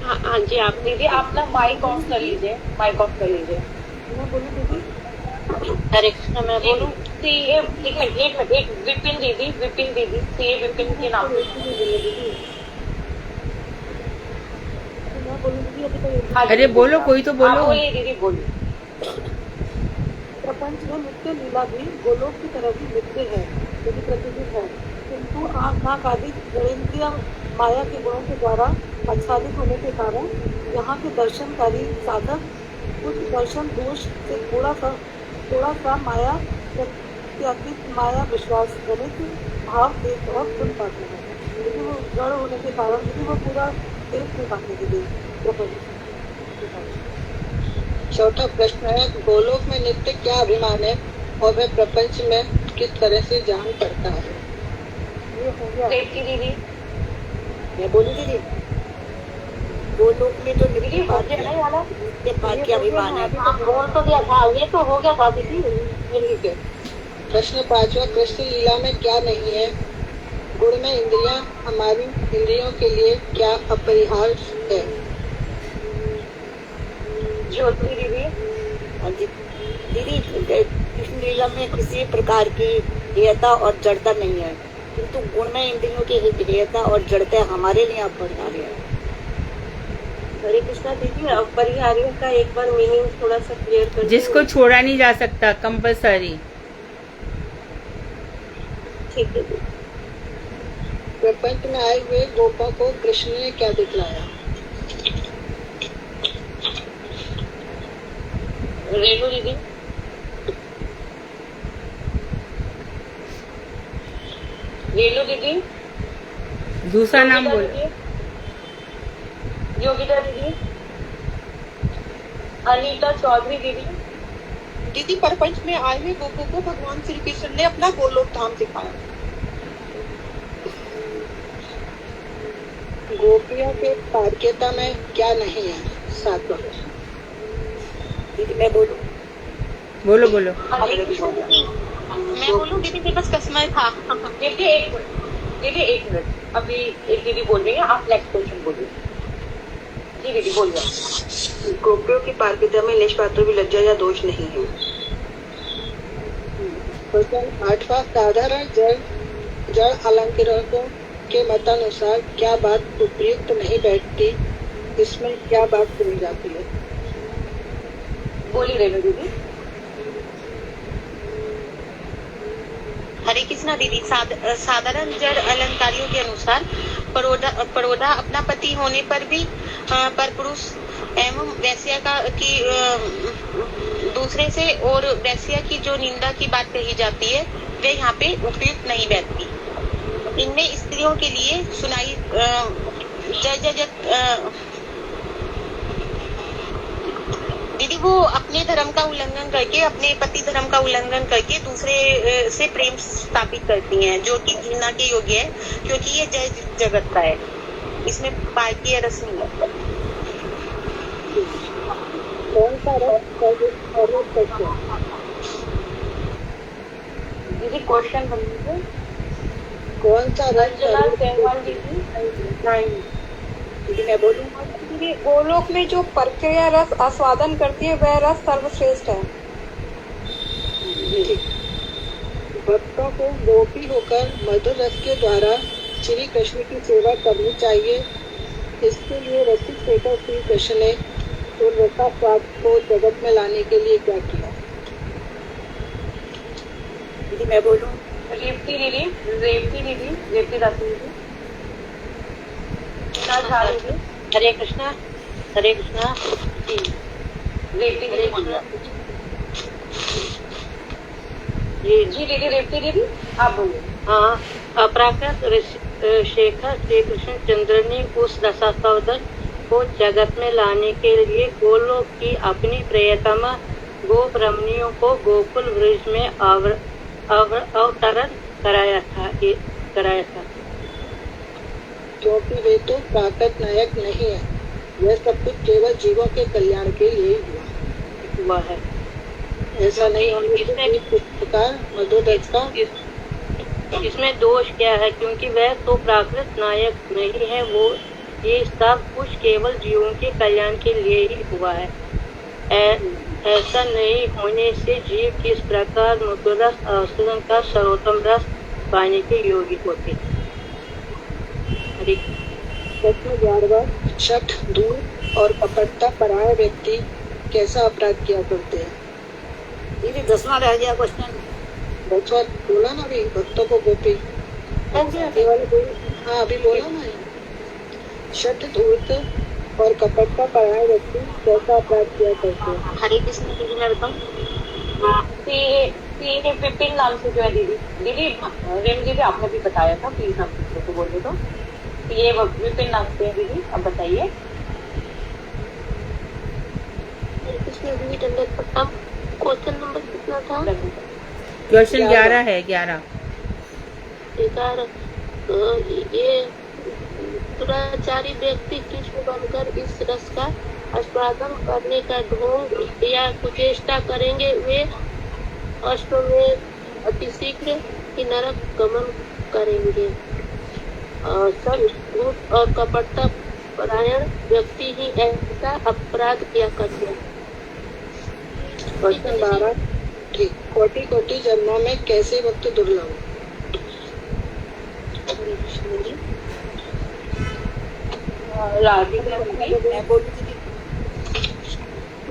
हाँ जी आप दीदी आप ना माइक ऑफ कर लीजिए, माइक ऑफ कर लीजिए। मैं बोलूँ दीदी? हरे कृष्णा मैं बोलूँ? एक विपिन दीदी सीए विपिन के नाम से। मैं बोलूँ दीदी अभी तो? अरे बोलो, कोई तो बोलो। बोलिए दीदी बोलिए। प्रपंच में नित्य लीला भी गोलोक की तरह ही नित्य है, यदि प्रतिदिन है, किंतु आँख नाक आदि ज्ञानेंद्रिय माया के गुणों के द्वारा आच्छादित होने के कारण यहाँ के दर्शनकारी साधक कुछ दर्शन दोष से थोड़ा सा माया प्रत्यात्मिक माया विश्वास जनित भाव देख और सुन पाते हैं, लेकिन वो जड़ होने के कारण यदि वो पूरा देख नहीं पाते दीदी प्रपंच। चौथा प्रश्न है, गोलोक में नित्य क्या अभिमान है और वह प्रपंच में किस तरह से जान पड़ता है? ये हो गया। दीदी मैं बोलूँ दीदी? गोलोक में तो नित्य भाग्य अभिमान है। बोल तो दिया था, ये तो हो गया था दीदी। ठीक है। प्रश्न 5वां, कृष्ण लीला में क्या नहीं है? गुण में इंद्रियां हमारी इंद्रियों के लिए क्या अपरिहार्य है? ज्योति दीदी। हाँ जी दीदी, कृष्ण लीला में किसी प्रकार की हेयता और जड़ता नहीं है, किंतु गुण में इंद्रियों की हेयता और जड़ता हमारे लिए अपरिहार्य है। हरे कृष्णा दीदी, अपरिहार्य का एक बार मीनिंग थोड़ा सा क्लियर कर। जिसको छोड़ा नहीं जा सकता, कंपलसरी। ठीक है दीदी। प्रपंच में आए हुए गोपों को कृष्ण ने क्या दिखलाया? रेणु दीदी। रेणु दीदी। दूसरा नाम बोलो। योगिता दीदी। अनीता चौधरी दीदी। दीदी प्रपंच में आए हुए गोपों को भगवान श्री कृष्ण ने अपना गोलोक धाम दिखाया। गोपियों के पार्क्यता में क्या नहीं है? 7वां प्रश्न। दीदी मैं बोलूँ? बोलो बोलो। मैं बोलूँ दीदी? मेरे पास कस्टमर था। दीदी एक मिनट, अभी एक दीदी बोल रही है, आप नेक्स्ट क्वेश्चन बोलिए। जी दीदी बोलिए। गोपियों की पार्किता में लेश पात्र भी लज्जा या दोष नहीं है। क्वेश्चन 8वां, साधारण जड़ अलंकारों के मतानुसार क्या बात उपयुक्त नहीं बैठती, इसमें क्या बात सुनी जाती है? बोली रेणु दीदी। हरे कृष्णा दीदी, साधारण जड़ अलंकारियों के अनुसार परोधा अपना पति होने पर भी परपुरुष एवं वैश्या की दूसरे से और वैश्या की जो निंदा की बात कही जाती है वे यहाँ पे उपयुक्त नहीं बैठती। इनमें स्त्रियों के लिए सुनाई दीदी वो अपने धर्म का उल्लंघन करके, अपने पति धर्म का उल्लंघन करके दूसरे से प्रेम स्थापित करती हैं, जो कि घृणा के योग्य है, क्योंकि ये जय जगत का है, इसमें पार्टी रस नहीं है। कौन सा रस दीदी क्वेश्चन बन कौन सा रस? दीदी मैं बोलूँ? दीदी गोलोक में जो प्रक्रिया रस आस्वादन करती है वह रस सर्वश्रेष्ठ है। भक्तों को गोपी होकर मधुर रस के द्वारा श्री कृष्ण की सेवा करनी चाहिए। इसके लिए रसिक होकर श्री कृष्ण ने उन रसा स्वाद को जगत में लाने के लिए क्या किया? दीदी मैं बोलूं? रेवती दास दीदी। हरे कृष्णा जी। रेवती दीदी बोलिए। जी दीदी, रेवती दीदी आप बोलिए। हाँ, अपराकृत शेखर श्री कृष्ण चंद्र ने उस रसास्वादन को जगत में लाने के लिए गोलोक की अपनी प्रियतमा गोप रमणियों को गोकुल ब्रिज में अवतरण कराया था। क्योंकि वे तो प्राकृत नायक नहीं है, यह सब कुछ केवल जीवों के कल्याण के लिए हुआ है। ऐसा नहीं होने का मधुर रस का इसमें दोष क्या है? क्योंकि वह तो प्राकृत नायक नहीं है, वो ये सब कुछ केवल जीवों के कल्याण के लिए ही हुआ है। ऐसा नहीं होने से जीव किस प्रकार मधुर रस आस्वादन का सर्वोत्तम रस पाने के योग्य होते। शठ, दूर और कपटता पराये व्यक्ति कैसा अपराध किया करते हैं? दीदी 10वां रह गया क्वेश्चन। 10वां बोला ना अभी, भक्तों को गोपी। हाँ अभी बोला ना। शठ, धूर्त और कपटता पराये व्यक्ति कैसा अपराध किया करते हैं? हरे कृष्ण दीदी मैं बताऊँ? विपिन नाम से जो है दीदी रेम दीदी आपने भी बताया था, प्लीज हम दूसरे को बोले तो ये विपिन नाम से है दीदी, अब बताइए। क्वेश्चन नंबर कितना था? क्वेश्चन 11 है। 11 ये दुराचारी व्यक्ति कृष्ण बनकर इस रस का आस्वादन करने का ढोंग या कुचेष्टा करेंगे, वे अश्वमेध अतिशीघ्र ही नरक गमन करेंगे। सब झूठ और कपटता परायण व्यक्ति ही ऐसा अपराध किया करते हैं। क्वेश्चन 12 ठीक। कोटि जन्मों में कैसे वक्त दुर्लभ?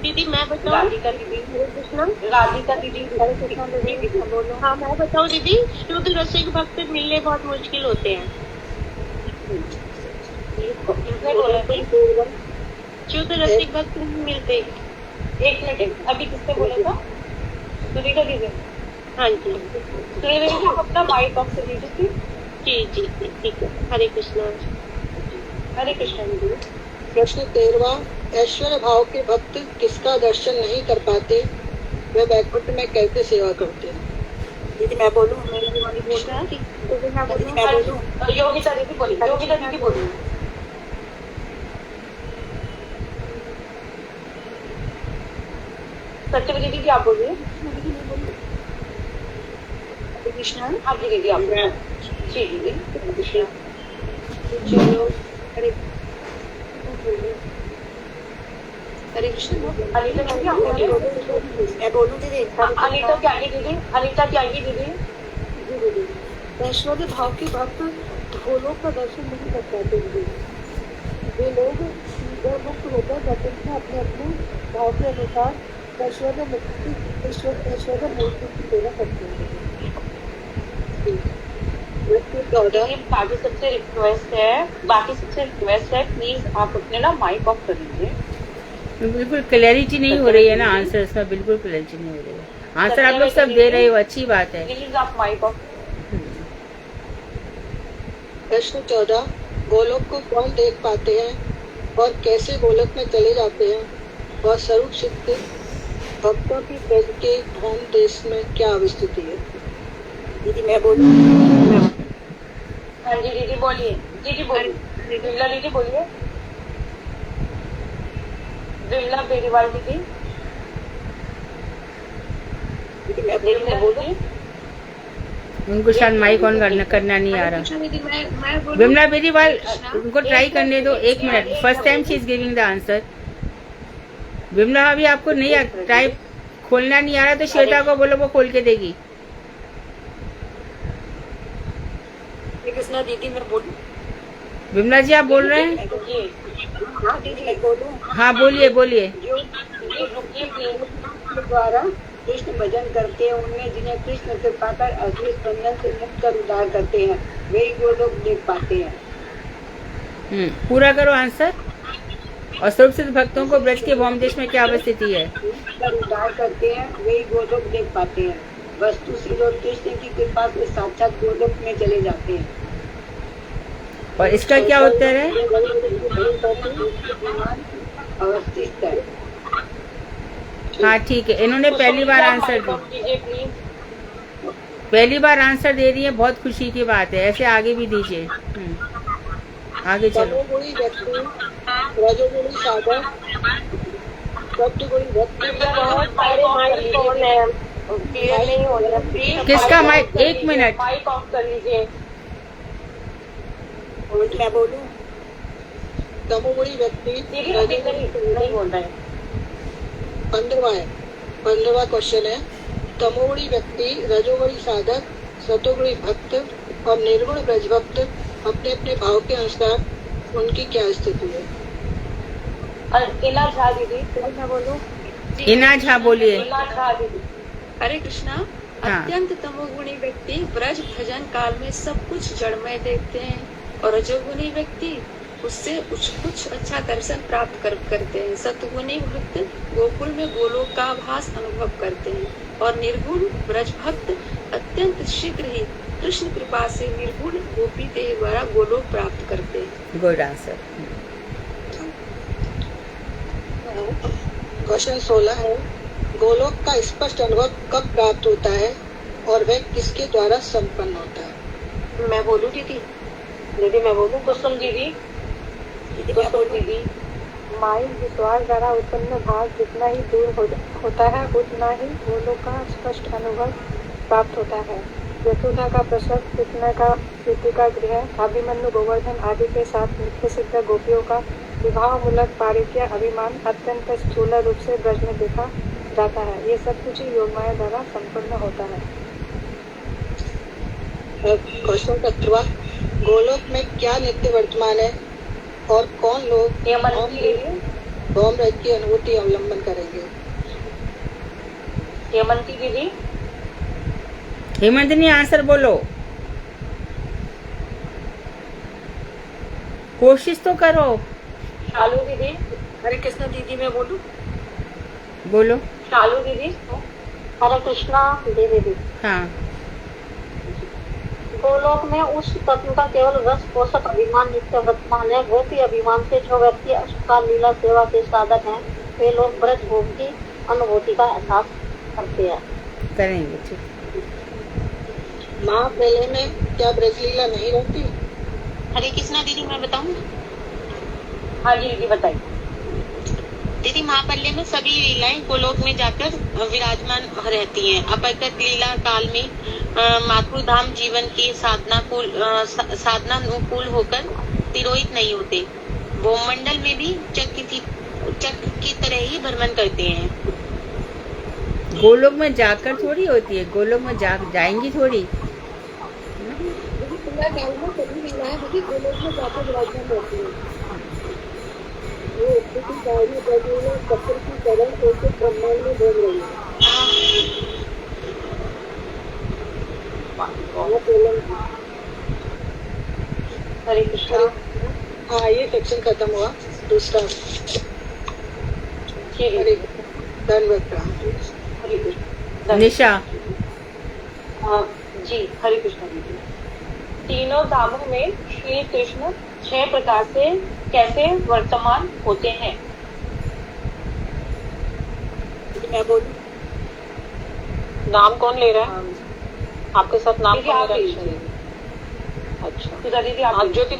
दीदी मैं बताऊँ? राधिका दीदी हाँ मैं बताऊँ दीदी, शुद्ध रसिक भक्त मिलने बहुत मुश्किल होते हैं। शुद्ध रसिक भक्त नहीं मिलते। एक मिनट, अभी किसने बोला था? सुनीता दीदी। हाँ जी, सुनीता दीदी अपना माइक ऑफ कर दीजिए। जी ठीक है। हरे कृष्णा दीदी। प्रश्न 13वां, ऐश्वर्य भाव के भक्त किसका दर्शन नहीं कर पाते, वे वैकुंठ में कैसे सेवा करते हैं? दीदी मैं बोलूं? योगिता दीदी बोलिए। सत्यवती दीदी आप बोलिए। कृष्णा हाँ जी दीदी आप। जी दीदी। हरे कृष्ण। अनीता दीदी आप बोलिए। मैं बोलूं दीदी? अनीता क्या आएगी दीदी? ऐश्वर्य भाव के भक्त ढोलों का दर्शन नहीं कर पाते। वे लोग मुक्त होकर जगत में अपने अपने भाव के अनुसार ऐश्वर्य मूर्ति की सेवा करते हैं। बाकी सबसे रिक्वेस्ट है प्लीज आप अपने ना माइक ऑफ कर लीजिए। बिल्कुल क्लैरिटी नहीं हो रही है ना आंसर में, बिल्कुल क्लैरिटी नहीं हो रही है। आंसर आप लोग सब दे रहे हो, अच्छी बात है। प्लीज आप माइक ऑफ। प्रश्न 14, गोलोक को कौन देख पाते हैं और कैसे गोलोक में चले जाते हैं, और स्वरूप सिद्ध भक्तों की ब्रज के धूम देश में क्या अवस्थिति है? दीदी मैं बोलूं? हाँ जी दीदी बोलिए। विमला दीदी बोलिए। विमला बेरीवाल दीदी। मैं बोलूं? उनको शायद माइक ऑन करना नहीं आ रहा। विमला बेरीवाल, उनको ट्राई करने दो 1 मिनट। First time she is giving the answer. Vimala अभी आपको नहीं ट्राई खोलना नहीं आ रहा तो श्वेता को बोलो, वो खोल के देगी। कृष्णा दीदी मैं बोलूं? विमला जी आप बोल रहे हैं? हाँ दीदी मैं बोलूं? हाँ बोलिए बोलिए। जो द्वारा कृष्ण भजन करते हैं, उनमें जिन्हें कृष्ण के पाकर असली बंधन से मुक्त कर उद्धार करते हैं, वही वो लोग देख पाते हैं। पूरा करो आंसर। और स्वरूप सिद्ध भक्तों को ब्रज के भौम देश में क्या अवस्थिति है? कर उद्धार करते हैं, वही वो लोग देख पाते हैं। वस्तु श्री कृष्ण की कृपा से साक्षात गोलोक में चले जाते हैं। और इसका क्या उत्तर है? अवस्थित है। हाँ ठीक है, इन्होंने पहली बार आंसर दी, पहली बार आंसर दे रही है, बहुत खुशी की बात है। ऐसे आगे भी दीजिए। आगे चलो। तमोगुणी व्यक्ति, रजोगुणी साधक, सत्वगुणी भक्ति। बहुत सारे माइलस्टोन है, क्लियर नहीं हो रहा। किसका माइक? एक मिनट, माइक ऑफ कर लीजिए। मैं बोलूं? तमोगुणी व्यक्ति, नहीं बोल रहे। 15वां क्वेश्चन है, तमोगुणी व्यक्ति, रजोगुणी साधक, सतोगुणी भक्त और निर्गुण ब्रज भक्त अपने अपने भाव के अनुसार उनकी क्या स्थिति है? इला झा दीदी, मैं बोलूं? इना झा बोलिए। इला झा दीदी। हरे कृष्णा। हाँ। अत्यंत तमोगुणी व्यक्ति ब्रज भजन काल में सब कुछ जड़मय देखते हैं, और रजोगुणी व्यक्ति उससे कुछ अच्छा दर्शन प्राप्त करते हैं। सतगुणी भक्त गोकुल में गोलोक का आभास अनुभव करते हैं, और निर्गुण ब्रज भक्त अत्यंत शीघ्र ही कृष्ण कृपा से निर्गुण गोपी देह द्वारा गोलोक प्राप्त करते हैं। Good answer. क्वेश्चन 16 है, गोलोक का स्पष्ट अनुभव कब प्राप्त होता है और वह किसके द्वारा संपन्न होता है? मैं बोलूं दीदी? दीदी मैं बोलूं? कुसुम दीदी। कुसुम दीदी। माइंड विश्वास द्वारा उत्पन्न भाव जितना ही दूर होता है, उतना ही गोलोक का स्पष्ट अनुभव प्राप्त होता है। यशोदा का प्रसव, कृष्ण का प्रीति का गृह, अभिमन्यु गोवर्धन आदि के साथ नित्य सिद्ध गोपियों का विवाह मूलक पारित्य अभिमान अत्यंत स्थूल रूप से ब्रज में देखा जाता है। ये सब कुछ योग माया द्वारा संपन्न होता है। क्वेश्चन 17, गोलोक में क्या नित्य वर्तमान है और कौन लोग भौम रज की अनुभूति अवलंबन करेंगे? हेमंती दीदी। हेमंतनी आंसर बोलो, कोशिश तो करो। शालू दीदी। हरे कृष्णा दीदी मैं बोलूं? बोलो। शालू दीदी। हरे कृष्णा दीदी। हाँ। गोलोक में उस तत्व का केवल रस पोषक अभिमान नित्य वर्तमान है। गोपी अभिमान से जो व्यक्ति अष्टकाल लीला सेवा के साधक हैं, वे लोग ब्रज भोग की अनुभूति का एहसास करते हैं। करेंगे ठीक। महाप्रलय में क्या ब्रज लीला नहीं रहती? हरे कृष्णा दीदी, मैं बताऊं? हाँ जी दीदी बताइए। दीदी महाप्रलय में सभी लीलाएं गोलोक में जाकर विराजमान रहती हैं। अपरकृत लीला काल में मातृधाम जीवन की साधना अनुकूल होकर तिरोहित नहीं होते। भूमंडल में भी चक्र की तरह ही भ्रमण करते हैं। गोलोक में जाकर थोड़ी होती है, गोलोक में जाएंगी थोड़ी। चक्र की तरह एक ब्रह्मांड में घूम रही है। हरे कृष्णा। हाँ, ये सेक्शन खत्म हुआ। दूसरा निशा। जी हरे कृष्णा दीदी। तीनों धामों में श्री कृष्ण 6 प्रकार से कैसे वर्तमान होते हैं? मैं बोलूं? नाम कौन ले रहा है? आपके साथ नाम कौन ले रहा है? अच्छा दीदी आप ज्योति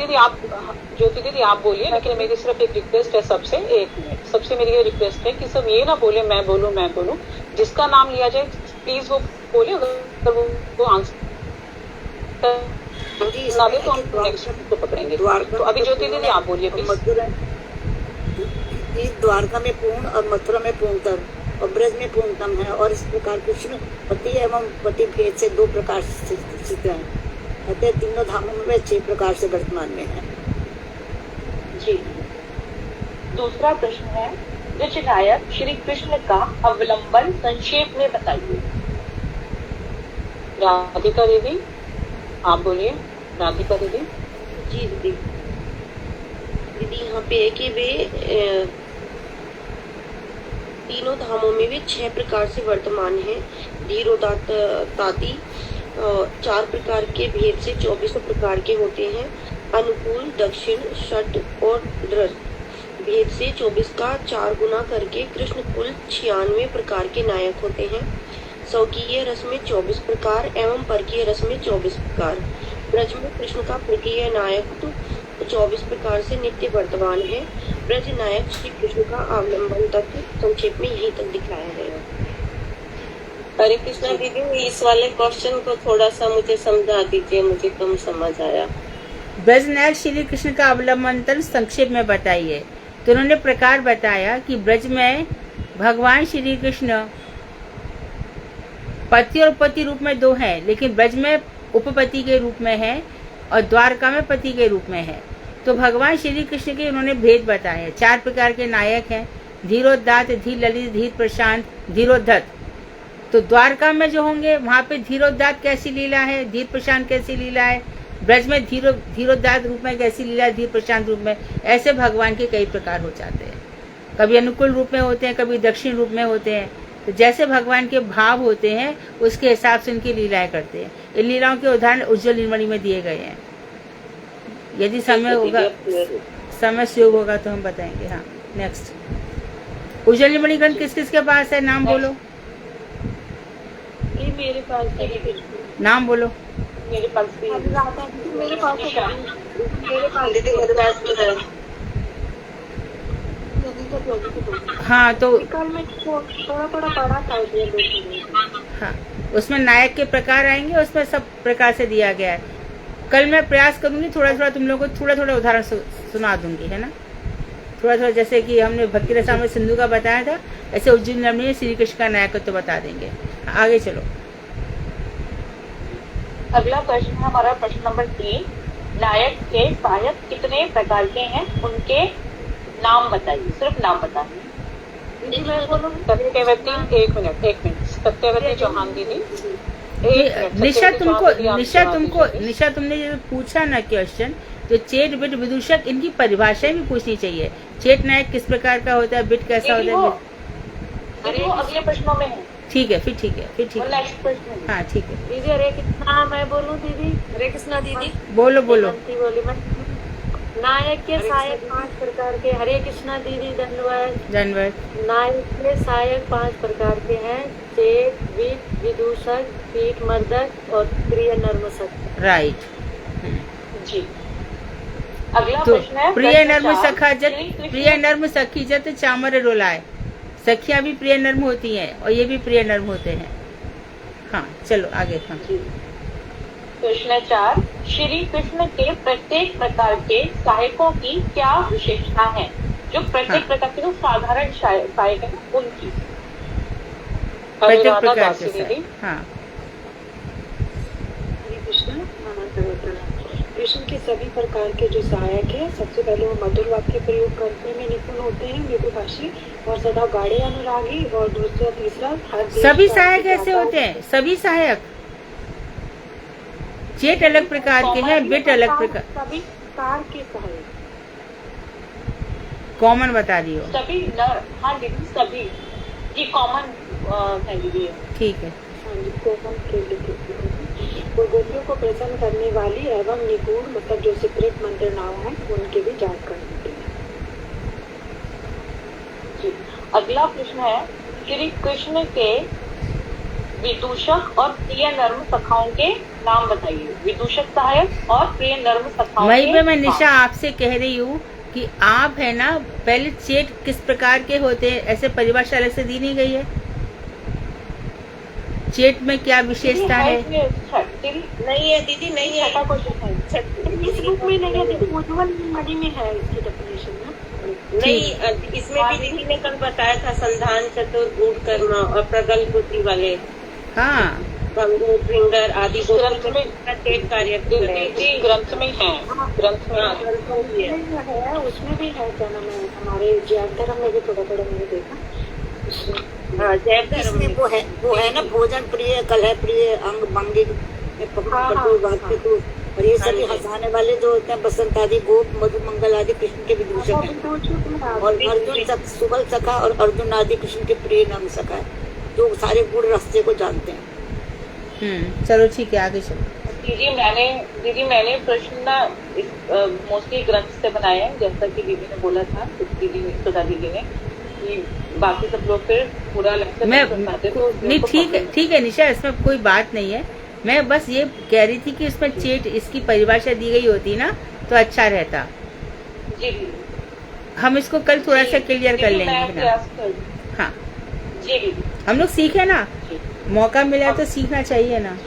दीदी आप बोलिए, लेकिन मेरी सिर्फ एक रिक्वेस्ट है सबसे, एक मिनट। सबसे मेरी ये रिक्वेस्ट है कि सब ये ना बोले मैं बोलूं। जिसका नाम लिया जाए प्लीज वो बोले, अगर वो आंसर ना दे तो हम नेक्स्ट को पकड़ेंगे। तो अभी ज्योति दीदी आप बोलिए प्लीज। द्वारका में पूर्ण और मथुरा में पूर्णतर और ब्रज में पूर्णतम है, और इस प्रकार कृष्ण पति एवं पति भेद से 2 प्रकार से स्थित है। कहते तीनों धामों में वे 6 प्रकार से वर्तमान में है। जी। दूसरा प्रश्न है, ब्रज नायक श्री कृष्ण का अवलंबन संक्षेप में बताइए। राधिका दीदी, आप बोलिए। राधिका दीदी। जी दीदी। दीदी यहाँ पे है कि वे तीनों धामों में वे 6 प्रकार से वर्तमान हैं। धीरोदात्तादि 4 प्रकार के भेद से 24 प्रकार के होते हैं। अनुकूल, दक्षिण, षट और रस भेद से 24 का 4 गुना करके कृष्ण कुल 96 प्रकार के नायक होते हैं। स्वकीय रस में 24 प्रकार एवं परकीय रस में 24 प्रकार। ब्रज में कृष्ण का परकीय नायक तो 24 प्रकार से नित्य वर्तमान है। ब्रज नायक श्री कृष्ण का अवलंबन तक संक्षेप में यहीं तक दिखाया गया। हरे कृष्णा दीदी, इस वाले क्वेश्चन को थोड़ा सा मुझे समझा दीजिए, मुझे कम समझ आया। ब्रज नायक श्री कृष्ण का अवलंबन तक संक्षेप में बताइए। तो उन्होंने प्रकार बताया कि ब्रज में भगवान श्री कृष्ण पति और उपपति रूप में 2 हैं, लेकिन ब्रज में उपपति के रूप में है और द्वारका में पति के रूप में है। तो भगवान श्री कृष्ण के उन्होंने भेद बताए। 4 प्रकार के नायक हैं, धीरोदात्त, धीर ललित, धीर प्रशांत, धीरोद्धत। तो द्वारका में जो होंगे वहां पे धीरोदात्त कैसी लीला है, धीर प्रशांत कैसी लीला है, ब्रज में धीरोदात्त रूप में कैसी लीला है, धीर प्रशांत रूप में। ऐसे भगवान के कई प्रकार हो जाते हैं। कभी अनुकूल रूप में होते हैं, कभी दक्षिण रूप में होते हैं। तो जैसे भगवान के भाव होते हैं उसके हिसाब से उनकी लीलाएं करते हैं। इन लीलाओं के उदाहरण उज्ज्वल निर्मणि में दिए गए हैं। यदि समय होगा, समय सुयोग होगा तो हम बताएंगे। हाँ, नेक्स्ट। उज्ज्वल निर्मणि ग्रंथ किस किस के पास है? नाम बोलो। ये मेरे पास है। नाम बोलो। मेरे पास भी है। मेरे पास दीदी मेरे पास तो है। हाँ, तो कल में थोड़ा पढ़ा था इसलिए। हाँ, उसमें नायक के प्रकार आएंगे, उसमें सब प्रकार से दिया गया है। कल मैं प्रयास करूंगी थोड़ा तुम लोगों को थोड़ा उदाहरण सुना दूंगी, है ना। थोड़ा जैसे कि हमने भक्ति रसामृत सिंधु का बताया था, ऐसे उज्जैन निर्मणि में श्री कृष्ण का नायकत्व तो बता देंगे। आगे चलो। अगला प्रश्न है हमारा प्रश्न नंबर 3। नायक के सहायक कितने प्रकार के हैं, उनके नाम बताइए। सिर्फ नाम बताइए। सत्यवती, एक मिनट। सत्यवती चौहान दीदी। निशा तुमने जो पूछा ना क्वेश्चन, तो चेट, बिट, विदूषक, इनकी परिभाषाएं भी पूछनी चाहिए। चेट नायक किस प्रकार का होता है, बिट कैसा होता है, वो अगले प्रश्नों में है। ठीक है, फिर ठीक है। नेक्स्ट प्रश्न। हाँ, ठीक है। दीदी हरे कृष्णा, मैं बोलूं दीदी? हरे कृष्णा दीदी। बोलो। बोली मैं। नायक के सहायक 5 प्रकार के। हरे कृष्णा दीदी, धन्यवाद। नायक के सहायक 5 प्रकार के हैं। चेत, विट, विदूषक, पीठ मर्दक और प्रिय नर्मसक। राइट जी। अगला तो प्रश्न है, प्रिय नर्म सखा जत, प्रिय नर्म सखी जत चामर रोलाए। सखियां भी प्रिय नर्म होती हैं और ये भी प्रिय नर्म होते हैं। हाँ, चलो आगे। हाँ, प्रश्न 4। श्री कृष्ण के प्रत्येक प्रकार के सहायकों की क्या विशेषता है? जो प्रत्येक प्रकार के जो साधारण सहायक है उनकी। प्रत्येक प्रकार के सहायक। हाँ, कृष्ण के सभी प्रकार के जो सहायक है, सबसे पहले वो मधुर वाक्य प्रयोग करने में निपुण होते हैं, मृदुभाषी और सदा गाढ़े अनुरागी। और दूसरा तीसरा सभी सहायक ऐसे होते हैं। सभी सहायक, चेट अलग प्रकार के हैं, बिट अलग प्रकार। सभी प्रकार के सहायक कॉमन बता दियो। सभी हाँ दीदी, सभी ये कॉमन है दीदी। ठीक है। वो गोपियों को प्रसन्न करने वाली एवं निगूढ़, मतलब जो सीक्रेट मंत्र नाम है, उनके भी जाप कर देते हैं। जी। अगला प्रश्न है, श्री कृष्ण के विदूषक और प्रिय नर्म सखाओं के नाम बताइए। विदूषक सहायक और प्रिय नर्म सखाओं वही के पे मैं निशा आपसे कह रही हूँ कि आप है ना, पहले चेट किस प्रकार के होते हैं, ऐसे परिभाषा अलग से दी नहीं गई है। चेट में क्या विशेषता है? नहीं है दीदी, नहीं है। इस बुक में नहीं है दीदी, उज्ज्वल मणि में है इसकी डेफिनेशन ना। नहीं, इसमें भी दीदी ने कल बताया था संधान, चतुर, गूढ़ कर्म और प्रगल्भ बुद्धि वाले। हाँ, फिंगर आदि ग्रंथ में चेट कार्य ग्रंथ में है, ग्रंथ में है, उसमें भी है। क्या नाम है, हमारे जैन धर्म में भी थोड़ा थोड़ा मैंने देखा। इसमें वो है ना, भोजन प्रिय, कलह प्रिय, अंग भंगी, और ये सभी हंसाने वाले जो होते हैं, बसंत आदि, गोप, मधु मंगल आदि कृष्ण के विदूषक हैं। और अर्जुन सुबल सखा और अर्जुन आदि कृष्ण के प्रिय नाम सखा है, जो सारे गुण रास्ते को जानते हैं। चलो ठीक है, आगे चलो। दीदी मैंने प्रश्न ना मोस्टली ग्रंथ से बनाए हैं, जैसा कि दीदी ने बोला था, सुधा दीदी ने, कि बाकी सब लोग फिर पूरा नहीं, ठीक है निशा, इसमें कोई बात नहीं है। मैं बस ये कह रही थी कि इसमें चेट इसकी परिभाषा दी गई होती ना तो अच्छा रहता। जी, हम इसको कल थोड़ा सा क्लियर कर लेंगे। हाँ जी, हम लोग सीखे ना, मौका मिला तो सीखना चाहिए ना।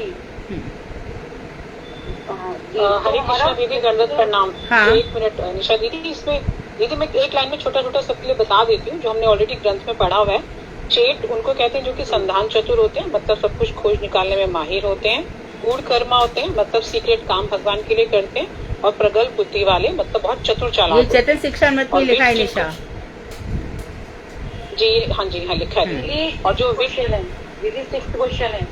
हरे कृष्णा दीदी, दंडवत प्रणाम। हाँ। एक मिनट निशा दीदी, इसमें दीदी मैं एक लाइन में छोटा छोटा सबके लिए बता देती हूँ, जो हमने ऑलरेडी ग्रंथ में पढ़ा हुआ है। चेट उनको कहते हैं जो कि संधान चतुर होते हैं, मतलब सब कुछ खोज निकालने में माहिर होते हैं। गूढ़ कर्मा होते हैं, मतलब सीक्रेट काम भगवान के लिए करते हैं। और प्रगल्भ बुद्धि वाले, मतलब बहुत चतुर चालाक। ये चतुर शिक्षा मत में लिखा है निशा जी। हाँ जी, हाँ लिखा है। और जो विषय है दीदी, 6th क्वेश्चन है,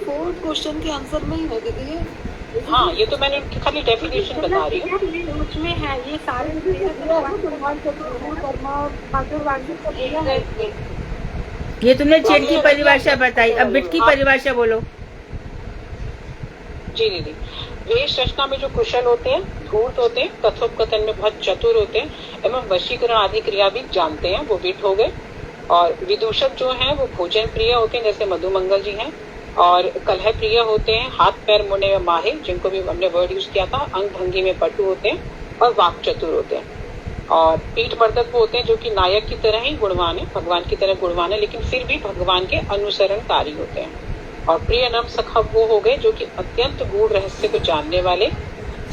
फोर्थ क्वेश्चन के आंसर में ही है दीदी। हाँ, ये तो मैंने खाली डेफिनेशन बता रही हूँ। उसमें है ये सारे ये तुमने चेट की परिभाषा बताई, अब बिट की परिभाषा बोलो। जी दीदी, वेश रचना में जो कुशल होते हैं, धूर्त होते हैं, कथोपकथन में बहुत चतुर होते हैं, एवं वशीकरण आदि क्रिया भी जानते हैं, वो बिट हो गए। और विदूषक जो हैं वो भोजन प्रिय होते हैं, जैसे मधु मंगल जी हैं। और कलह प्रिय होते हैं, हाथ पैर मुड़ने में माहिर, जिनको भी हमने वर्ड यूज किया था। अंग भंगी में पटु होते हैं और वाक चतुर होते हैं। और पीठ वर्धक वो होते हैं जो कि नायक की तरह ही गुणवान है, भगवान की तरह गुणवान है, लेकिन फिर भी भगवान के अनुसरणकारी होते हैं। और प्रिय नाम सखा वो हो गए जो कि अत्यंत गूढ़ रहस्य को जानने वाले,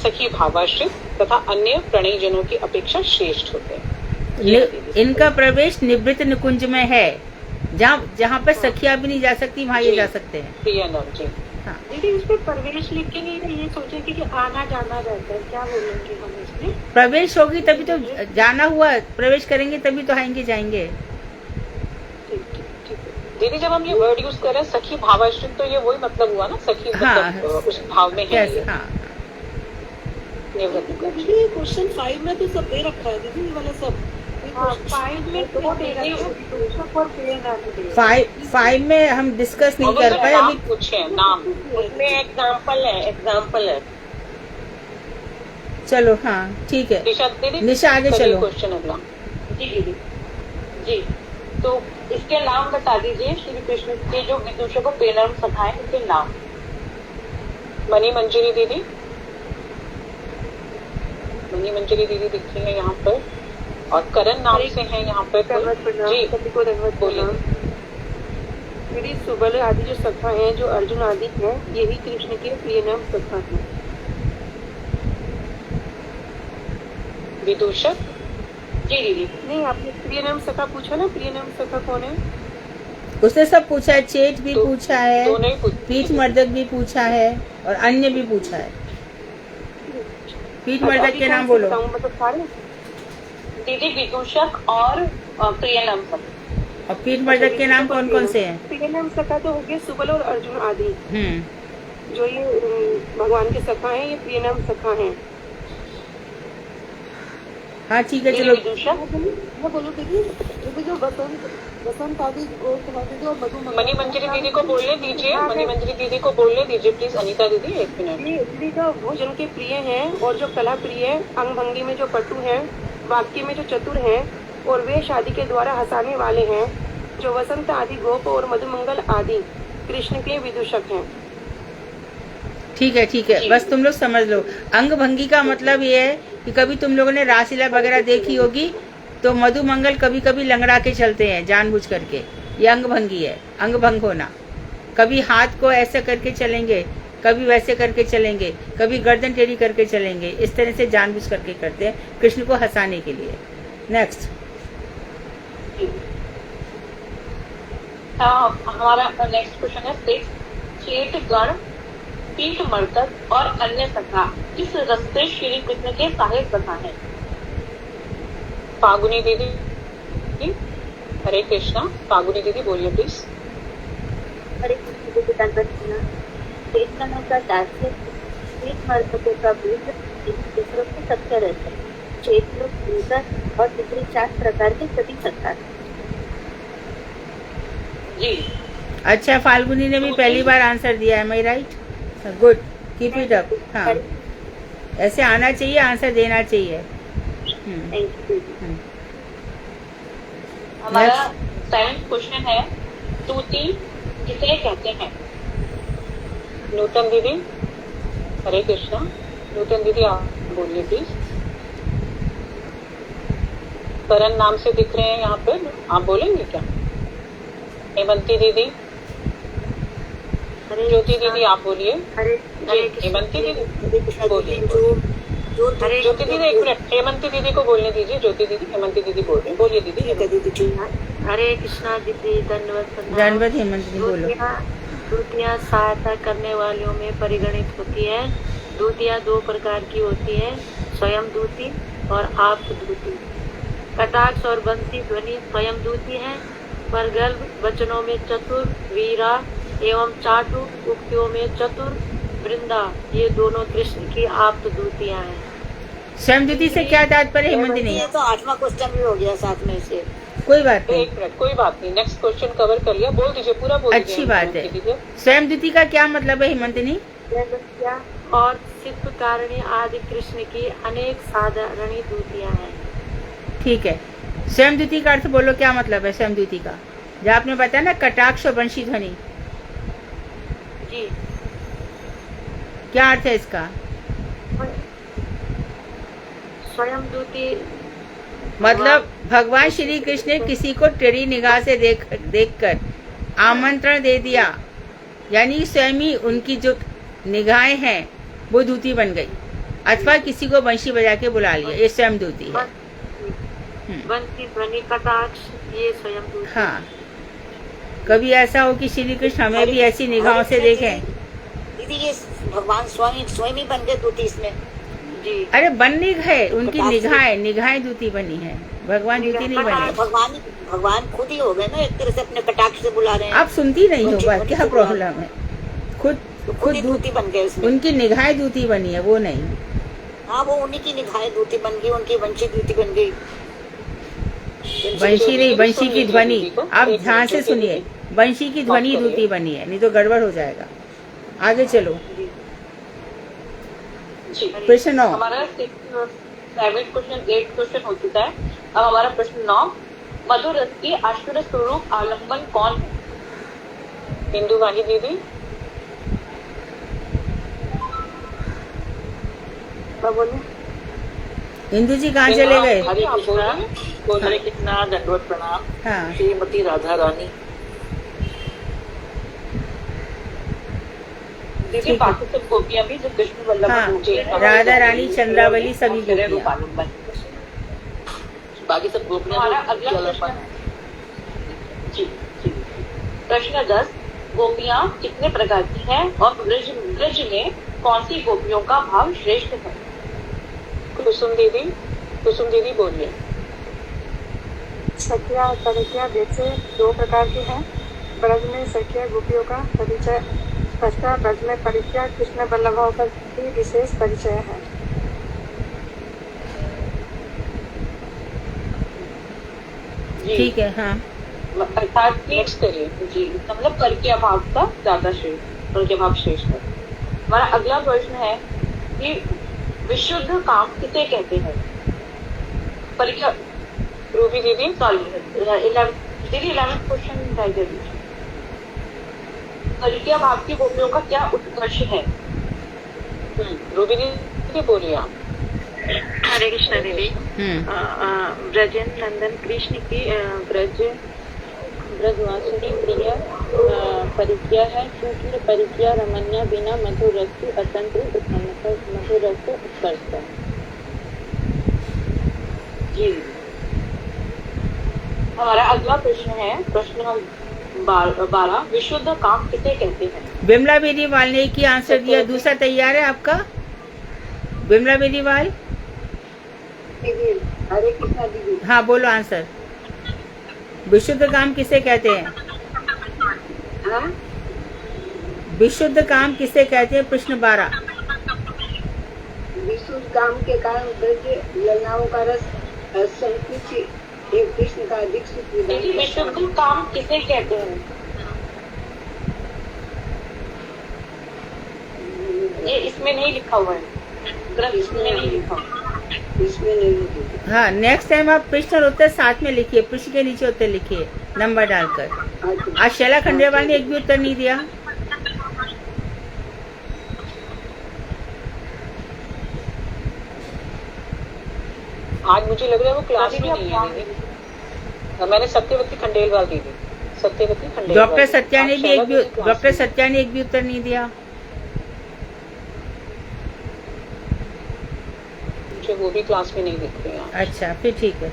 सखी भावाश्रित तथा अन्य प्रणयी जनों की अपेक्षा श्रेष्ठ होते हैं। इनका प्रवेश निवृत्त निकुंज में है, जहाँ पर सखिया भी नहीं जा सकती, वहाँ ये जा सकते हैं। प्रिय नाम जी। हाँ दीदी, इस पे प्रवेश लिख के नहीं, ये सोचेंगे कि आना जाना रहता है, क्या बोलेंगे हम इसमें? प्रवेश होगी तभी तो जाना हुआ, प्रवेश करेंगे तभी तो आएंगे जाएंगे। दीदी, जब हम ये वर्ड यूज कर रहे हैं सखी भावाश्रित, तो ये वही मतलब हुआ ना, सखी मतलब उस भाव में है। क्वेश्चन 5 में तो सब दे रखा है दीदी, ये वाला सब। 5 में हम डिस्कस नहीं कर पाए अभी। पूछे नाम, उसमें एग्जाम्पल है। चलो हाँ ठीक है निशा, आगे चलो। क्वेश्चन अगला। जी दीदी जी, तो इसके नाम बता दीजिए, श्री कृष्ण के जो विदूषक को प्रेरणा सखाए, इनके नाम। मणि मंजरी दीदी, मणि मंजरी दीदी दिखती है यहाँ पर, और करण नाम से है यहाँ पर। जी बोलिए। मेरी सुबल आदि जो सखा हैं, जो अर्जुन आदि हैं, यही कृष्ण के प्रिय नाम सखा हैं। विदूषक जी दीदी। नहीं, आपने प्रिय नाम सखा पूछा ना, प्रिय नाम सखा कौन है? उसने सब पूछा है, चेट भी पूछा है, पीठ मर्दक भी पूछा है, और अन्य भी पूछा है। पीठ मर्दक के नाम बोलो। मतलब सारे दीदी, विदूषक और प्रिय नाम सखा। और पीठ मर्दक के नाम कौन कौन से हैं? प्रिय नाम सखा तो हो गए सुबल और अर्जुन आदि, जो ये भगवान के सखा हैं, ये प्रिय नाम सखा हैं। हाँ ठीक है, चलो। बोलो दीदी, जो बसंत आदि और मधु मणि मंजरी दीदी को बोलने दीजिए, मणि मंजरी दीदी को बोलने दीजिए प्लीज। अनीता दीदी 1 मिनट। दीदी जो भोजन के प्रिय हैं, और जो कला प्रिय है, अंग भंगी में जो पटु है, वाक्य में जो चतुर हैं, और वेश आदि के द्वारा हंसाने वाले हैं, जो वसंत आदि, गोप और मधुमंगल आदि कृष्ण के विदूषक हैं। ठीक है, बस तुम लोग समझ लो। अंग भंगी का मतलब ये है कि कभी तुम लोगों ने रासलीला वगैरह देखी होगी, तो मधु मंगल कभी कभी लंगड़ा के चलते हैं जानबूझ करके, ये अंग भंगी है, अंग भंग होना। कभी हाथ को ऐसे करके चलेंगे, कभी वैसे करके चलेंगे, कभी गर्दन टेढ़ी करके चलेंगे। इस तरह से जानबूझ करके करते हैं कृष्ण को हंसाने के लिए। नेक्स्ट हमारा नेक्स्ट क्वेश्चन है श्वेत गण, पीठ मर्दक और अन्य सखा किस रस्ते श्री कृष्ण के सहायक सखा है? फागुनी दीदी, हरे कृष्णा। फागुनी दीदी बोलिए प्लीज। हरे कृष्ण दीदी कृष्ण का दास्य पीठ मर्दकों का बीज दूसरों के सत्य रहते हैं। श्वेत लोग सुंदर और तीसरी 4 प्रकार के सभी सत्ता जी। अच्छा, फाल्गुनी ने भी पहली बार आंसर दिया है, मैं right? Good, keep it up. हाँ, ऐसे आना चाहिए, आंसर देना चाहिए। हमारा 7th क्वेश्चन है स्तुति किसे कहते हैं? नूतन दीदी, हरे कृष्णा। नूतन दीदी आप बोलिए प्लीज। करण नाम से दिख रहे हैं यहाँ पे, आप बोलेंगे क्या? हेमंती दीदी, ज्योति दीदी आप बोलिए। हेमंती दीदी बोलिए। ज्योति दीदी एक मिनट, हेमंती दीदी को बोलने दीजिए। ज्योति दीदी, हेमंती दीदी बोल रहे हैं, बोलिए दीदी। हरे कृष्णा दीदी, धन्यवाद। हेमंती दीदी बोलो। दूतियाँ सहायता करने वालों में परिगणित होती है। दूतियाँ 2 प्रकार की होती है, स्वयं दूती और आप दूती। कटाक्ष और बंसी ध्वनि स्वयं दूती है, पर गर्भ वचनों में चतुर, वीरा एवं चाटु उक्तियों में चतुर, वृंदा, ये दोनों कृष्ण की आप्त दूतियाँ हैं। स्वयं दूती से क्या तात्पर्य हेमंती? नहीं, ये तो 8वां क्वेश्चन भी हो गया साथ में से। कोई बात नहीं, एक मिनट, कोई बात नहीं। नेक्स्ट क्वेश्चन कवर कर लिया, बोल दीजिए, पूरा बोल दीजिए। अच्छी बात है। स्वयं द्वितीय का क्या मतलब है हेमंतनी? और सिद्ध कारणी आदि कृष्ण की अनेक साधारण दूतियाँ हैं। ठीक है, स्वयं द्वितीय का अर्थ बोलो, क्या मतलब है स्वयं द्वितीय का? जो आपने बताया ना, कटाक्ष और वंशी ध्वनि, जी क्या अर्थ है इसका? स्वयं दूती मतलब भगवान श्री कृष्ण ने किसी को टेढ़ी निगाह से देखकर आमंत्रण दे दिया, यानी स्वयं ही उनकी जो निगाहें हैं वो दूती बन गई, अथवा किसी को बंशी बजा के बुला लिया, ये स्वयं दूती है। बंसी ध्वनि कटाक्ष ये स्वयं दूती। हाँ, कभी ऐसा हो कि श्री कृष्ण हमें भी ऐसी निगाहों से देखें। दीदी ये भगवान स्वयं ही बन गए दूती इसमें। जी, अरे बननी है, उनकी निगाहें दूती बनी है, भगवान दूती नहीं बने। भगवान खुद ही हो गए ना, एक तरह से अपने कटाक्ष से बुला रहे हैं। आप सुनती नहीं हो बात, क्या प्रॉब्लम है? खुद दूती बन गए उसमें। उनकी निगाहें दूती बनी है, वो नहीं। हाँ, वो उन्हीं की निगाहें दूती बन गई, उनकी वंशी दूती बन गई। वंशी नहीं, वंशी की ध्वनि। आप ध्यान से सुनिए, वंशी की ध्वनि दूती बनी है, नहीं तो गड़बड़ हो जाएगा। आगे चलो। प्रश्न 9। हमारा 7 क्वेश्चन 8 क्वेश्चन हो चुका है। अब हमारा प्रश्न 9, मधुर रस की आश्चर्य स्वरूप आलम्बन कौन है? बिंदु वाही दीदी। इंदु जी कहाँ चले गए? हरे कृष्णा, दंडवत प्रणाम। हाँ, श्रीमती राधा रानी। दीदी बाकी सब गोपियां भी जो कृष्ण वल्लभ। हाँ, राधा रानी, चंद्रावली, सभी गोपियां। बाकी सब गोपियां। हमारा अगला प्रश्न जी जी प्रश्न 10, गोपियां कितने प्रकार की हैं और ब्रज में कौन सी गोपियों का भाव श्रेष्ठ है? कुसुम दीदी बोलिए। सखिया और परिचय जैसे 2 प्रकार की हैं। ब्रज में सखिया गोपियों का परिचय, पश्चात ब्रज में परिचय कृष्ण बल्लभों का भी विशेष परिचय है। ठीक है। हाँ, अर्थात नेक्स्ट करिए जी, मतलब परिचय भाव का ज्यादा श्रेष्ठ, परिचय भाव श्रेष्ठ है। हमारा अगला प्रश्न है कि विशुद्ध काम किसे कहते हैं? परिचय रूबी दीदी, सॉरी 11th क्वेश्चन टाइगर। परिचय भाव की गोपियों का क्या उत्कर्ष है? रूबी दीदी बोलिए आप। हरे कृष्ण दीदी। ब्रजन नंदन कृष्ण की ब्रज ब्रजवासिनी प्रिय परिक्रिया है, क्योंकि परिक्रिया रमन्या बिना मधुर रस की अतंत्र मधुर रस को उत्कर्षता है। जी हमारा अगला प्रश्न है प्रश्न 12, विशुद्ध काम किसे कहते हैं? बिमला बेनीवाल ने की आंसर दिया। दूसरा तैयार है आपका? बिमला बेनीवाल, हरे कृष्णा दीदी। हाँ बोलो आंसर। विशुद्ध काम किसे कहते हैं? विशुद्ध काम किसे कहते हैं? प्रश्न 12। विशुद्ध काम के कारण ब्रज ललनाओं का रस संकुच एक कृष्ण का अधिक सुख विधान। विशुद्ध काम किसे कहते हैं? ये इसमें नहीं लिखा हुआ है, ग्रंथ में नहीं लिखा हुआ। इसमें नहीं। हाँ, नेक्स्ट टाइम आप प्रश्न और उत्तर साथ में लिखिए, प्रश्न के नीचे उत्तर लिखिए नंबर डालकर। आज शैला खंडेलवाल ने एक भी उत्तर नहीं दिया। आज मुझे लग रहा है वो क्लास में नहीं है। मैंने सत्यवती खंडेलवाल दी थी। सत्यवती खंडेलवाल। डॉक्टर सत्या ने भी एक भी उत्तर नहीं दिया। मुझे वो भी क्लास में नहीं दिख रही है। अच्छा, फिर ठीक है।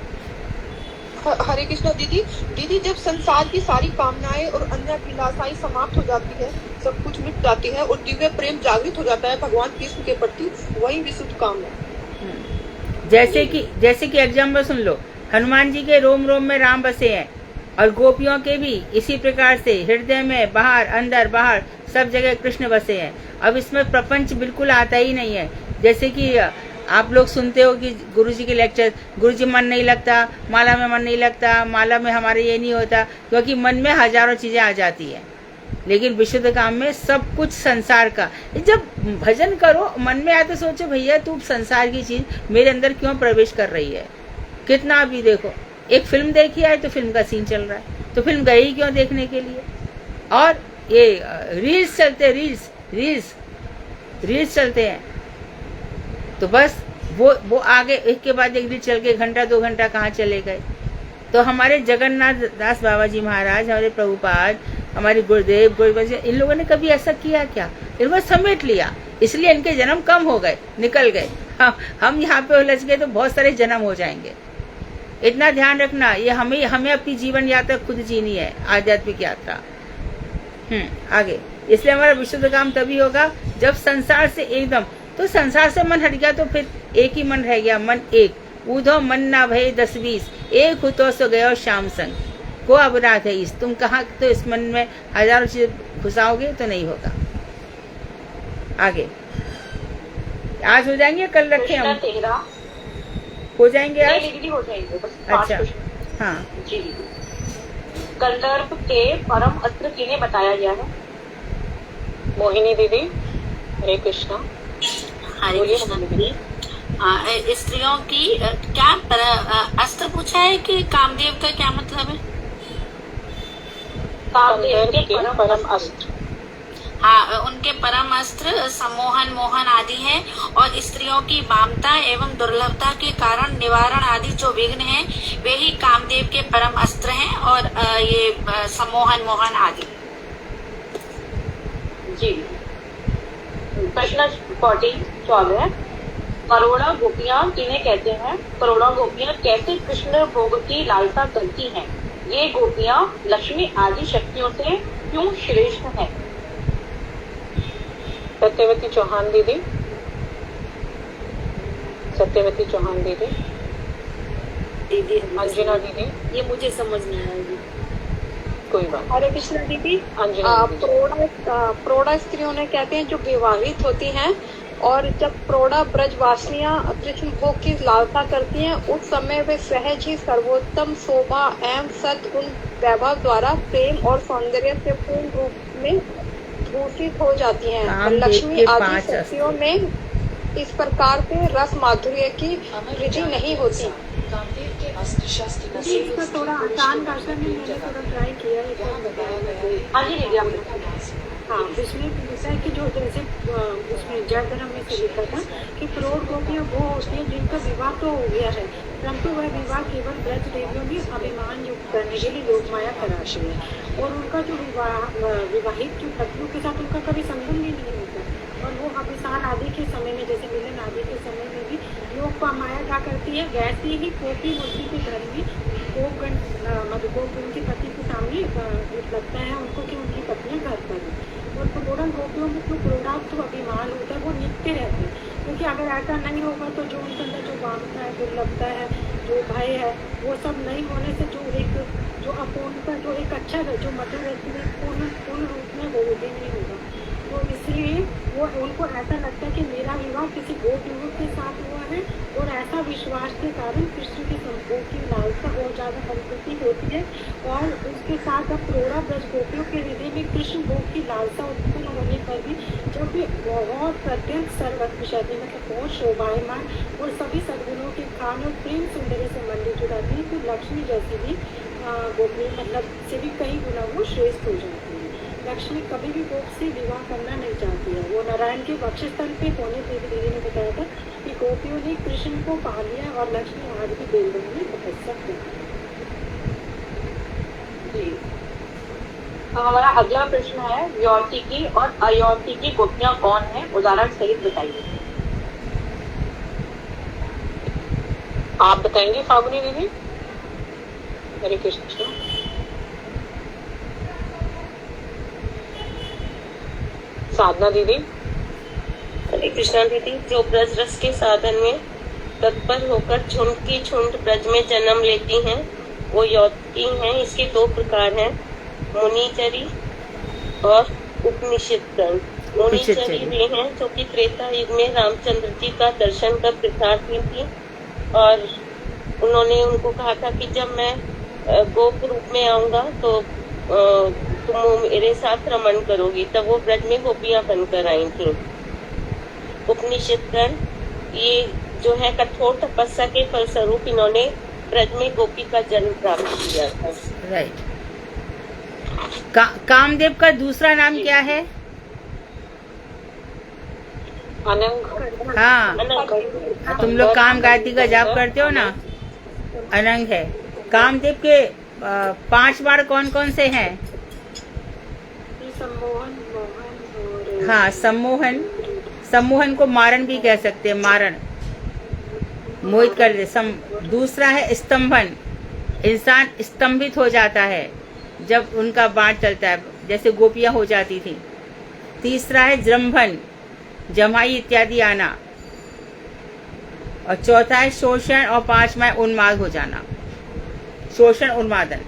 हरे कृष्णा दीदी। दीदी, जब संसार की सारी कामनाएं और अन्य अभिलाषाएं समाप्त हो जाती है, सब कुछ मिट जाती है और दिव्य प्रेम जागृत हो जाता है भगवान कृष्ण के प्रति, वही विशुद्ध काम है। जैसे कि एग्जाम्पल सुन लो, हनुमान जी के रोम रोम में राम बसे हैं और गोपियों के भी इसी प्रकार से हृदय में बाहर अंदर बाहर सब जगह कृष्ण बसे हैं। अब इसमें प्रपंच बिल्कुल आता ही नहीं है। जैसे कि आप लोग सुनते हो कि गुरुजी के लेक्चर, गुरुजी मन नहीं लगता, माला में मन नहीं लगता, माला में हमारे ये नहीं होता, क्योंकि मन में हजारों चीजें आ जाती है। लेकिन विशुद्ध काम में सब कुछ संसार का, जब भजन करो मन में आए तो सोचो भैया तू संसार की चीज मेरे अंदर क्यों प्रवेश कर रही है। कितना भी देखो, एक फिल्म देखी आए तो फिल्म का सीन चल रहा है तो फिल्म गई क्यों देखने के लिए। और ये रील्स चलते, रील्स चलते हैं तो बस वो आगे एक के बाद एक रील चल के घंटा 2 घंटा कहाँ चले गए। तो हमारे जगन्नाथ दास बाबा जी महाराज, हमारे प्रभुपाद, हमारे गुरुदेव, इन लोगों ने कभी ऐसा किया क्या? इनको समेट लिया, इसलिए इनके जन्म कम हो गए, निकल गए। हम यहाँ पे उलझ गए तो बहुत सारे जन्म हो जाएंगे। इतना ध्यान रखना, ये हमें अपनी जीवन यात्रा खुद जीनी है, आध्यात्मिक यात्रा। आगे, इसलिए हमारा विशुद्ध काम तभी होगा जब संसार से एकदम, तो संसार से मन हट गया तो फिर एक ही मन रह गया, मन एक। ऊधो मन ना भय 10-20, एक हो तो सो गयो श्याम संग, को अपराध है इस। तुम कहा तो इस मन में हजारों चीज घुसाओगे तो नहीं होगा। आगे आज हो जाएंगे, कल रखे हम हो जाएंगे आज? हो जाएंगे बस। अच्छा, हाँ जी। कंदर्प के परम अस्त्र किन्हें बताया गया है? मोहिनी दीदी। हरे कृष्णा। हरे कृष्णा दीदी। स्त्रियों की क्या अस्त्र पूछा है कि कामदेव का क्या मतलब है? कामदेव के परम अस्त्र। हाँ, उनके परम अस्त्र सम्मोहन, मोहन आदि हैं और स्त्रियों की वामता एवं दुर्लभता के कारण निवारण आदि जो विघ्न हैं वे ही कामदेव के परम अस्त्र हैं और ये सम्मोहन, मोहन आदि। जी। प्रश्न 14 करोड़ा गोपियां किन्हें कहते हैं? करोड़ा गोपियां कैसे कृष्ण भोग की लालसा करती हैं? ये गोपियां लक्ष्मी आदि शक्तियों से क्यों श्रेष्ठ हैं? सत्यवती चौहान दीदी। सत्यवती चौहान दीदी। अंजना दीदी। ये मुझे समझ नहीं आएगी। कोई बात। हरे कृष्ण दीदी। प्रौढ़ा स्त्रियों ने कहते हैं जो विवाहित होती हैं, और जब प्रौढ़ा ब्रजवासिनियां कृष्ण भोग की लालसा करती हैं उस समय वे सहज ही सर्वोत्तम शोभा एवं सद्गुण वैभव द्वारा प्रेम और सौंदर्य से पूर्ण रूप में भूषित हो जाती हैं। लक्ष्मी आदि शक्तियों में इस प्रकार के रस माधुर्य की वृद्धि नहीं होती। जी, इसका थोड़ा आसान भाषा में मैंने थोड़ा ट्राई किया है। हाँ, उसमें ऐसा है कि जो जैसे उसमें जड़ धर्म में से लिखा था कि प्रौढ़ गोपियां वो होती हैं जिनका विवाह तो हो गया है परंतु वह विवाह केवल ब्रज देवियों में अभिमान युक्त करने के लिए योग माया कराती है और उनका जो विवाहित जो पत्नियों के साथ उनका कभी संबंध ही नहीं होता और वो अभिसान आदि के समय में जैसे मिलन आदि के समय में भी योग का माया क्या करती है। वैसे ही गोपी मूर्ति के घर में गोपगण मतलब उनके पति के सामने लगता है उनको कि उनकी पत्नियां घर पर है और करोड़ों गोपियों में जो क्रोधात्म तो अभिमान होता है वो नित्य रहते हैं क्योंकि अगर ऐसा नहीं होगा तो जो उनके अंदर जो वामता है दुर्लभता है जो भय है वो सब नहीं होने से जो अपूर्णता जो एक अच्छा है जो मधुर रहती है पूर्ण रूप में वो भी नहीं होगा। तो इसलिए वो उनको ऐसा लगता है कि मेरा विवाह किसी गोप युवक के साथ हुआ है और ऐसा विश्वास के कारण कृष्ण के संभोग की लालसा और ज़्यादा परिस्थिति होती है और उसके साथ अब क्रोड़ा ब्रज गोपियों के हृदय में कृष्ण भोग की लालसा उत्पन्न होने पर भी जब भी बहुत अत्यंत सर्वशक्तिशाली मतलब बहुत शोभायमान और सभी सद्गुणों के खान और प्रेम सुंदरी से मंडित हो जाती है तो लक्ष्मी जैसी भी गोपी मतलब से भी कई गुना वो श्रेष्ठ हो जाती है। लक्ष्मी कभी भी गोप से विवाह करना नहीं चाहती है। वो नारायण के वक्षस्थल पे होने पे भी दीदी ने बताया था कि गोपियों ने कृष्ण को पा लिया और लक्ष्मी आज भी बेलवन में तपस्या कर जी। हमारा अगला प्रश्न है यौतिकी और अयौतिकी गोपियां कौन है, उदाहरण सहित बताइए। आप बताएंगे फागुनी दीदी? हरे कृष्ण। साधना दीदी? हरे कृष्णा दीदी। जो ब्रज रस के साधन में तत्पर होकर झुंड की झुंड ब्रज में जन्म लेती हैं वो यौतिकी हैं। इसके दो प्रकार हैं, मुनिचरी और उपनिषदगण। मुनिचरी वे हैं जो कि त्रेता युग में रामचंद्र जी का दर्शन कर कृतार्थी थी और उन्होंने उनको कहा था कि जब मैं गोप रूप में आऊंगा तो तुम मेरे साथ रमण करोगी, तब वो ब्रज में गोपियां बनकर आई थी। उपनिषदगण ये जो है कठोर तपस्या के फलस्वरूप इन्होंने ब्रज में गोपी का जन्म प्राप्त किया था। राइट। कामदेव का दूसरा नाम क्या है? अनंग। हाँ, तुम लोग काम गायत्री का जाप करते हो ना, अनंग है। कामदेव के 5 बार कौन कौन से हैं? सम्मोहन, मोहन और हाँ, सम्मोहन को मारण भी कह सकते हैं, मारण मोहित कर दे। दूसरा है स्तंभन, इंसान स्तंभित हो जाता है जब उनका बाण चलता है, जैसे गोपियां हो जाती थी। तीसरा है जृंभन, जमाई इत्यादि आना। और चौथा है शोषण और 5वां है उन्माद हो जाना, शोषण उन्मादन।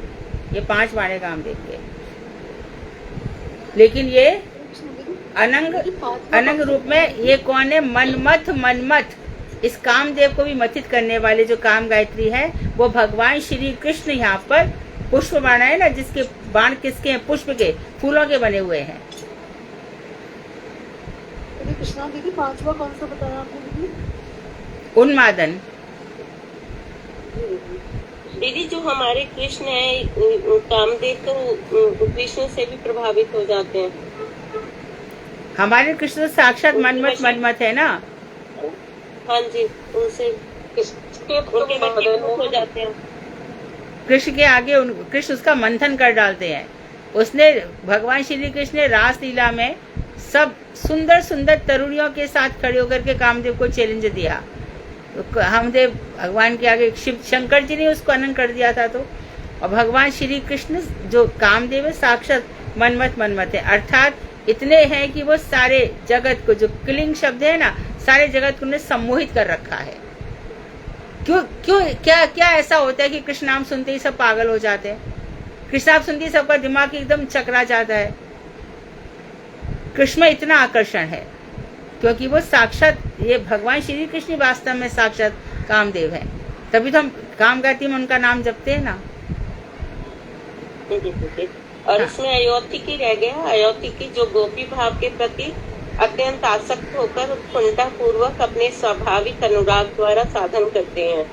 ये 5 बारे कामदेव के। लेकिन ये अनंग रूप में ये कौन है? मनमथ। इस कामदेव को भी मथित करने वाले जो काम गायत्री है वो भगवान श्री कृष्ण यहाँ पर पुष्प बाण है ना, जिसके बाण किसके हैं? पुष्प के, फूलों के बने हुए हैं। कृष्णा दीदी 5वां कौन सा बताया आपने दीदी? उन्मादन। दीदी जो हमारे कृष्ण है कामदेव तो कृष्ण से भी प्रभावित हो जाते हैं। हमारे कृष्ण साक्षात मनमथ है ना। हाँ जी, उनसे उनके हो जाते हैं। कृष्ण के आगे कृष्ण उसका मंथन कर डालते हैं। उसने भगवान श्री कृष्ण ने रास लीला में सब सुंदर सुंदर तरुणियों के साथ खड़े होकर के कामदेव को चैलेंज दिया। तो हमदेव भगवान के आगे शिव शंकर जी ने उसको अनंत कर दिया था। तो और भगवान श्री कृष्ण जो कामदेव है साक्षात मनमथ है, अर्थात इतने हैं कि वो सारे जगत को, जो क्लिंग शब्द है ना, सारे जगत को उन्हें सम्मोहित कर रखा है। क्यों क्या ऐसा होता है कि कृष्ण नाम सुनते ही सब पागल हो जाते हैं? कृष्ण नाम सुनते ही सबका दिमाग एकदम चकरा जाता है। कृष्ण में इतना आकर्षण है क्योंकि वो साक्षात ये भगवान श्री कृष्ण वास्तव में साक्षात कामदेव है। तभी तो हम काम गायत्री में उनका नाम जपते हैं ना। और इसमें अयोतिकी रह गया। अयोतिकी जो गोपी भाव के प्रति अत्यंत आसक्त होकर उत्कंठा पूर्वक अपने स्वाभाविक अनुराग द्वारा साधन करते हैं।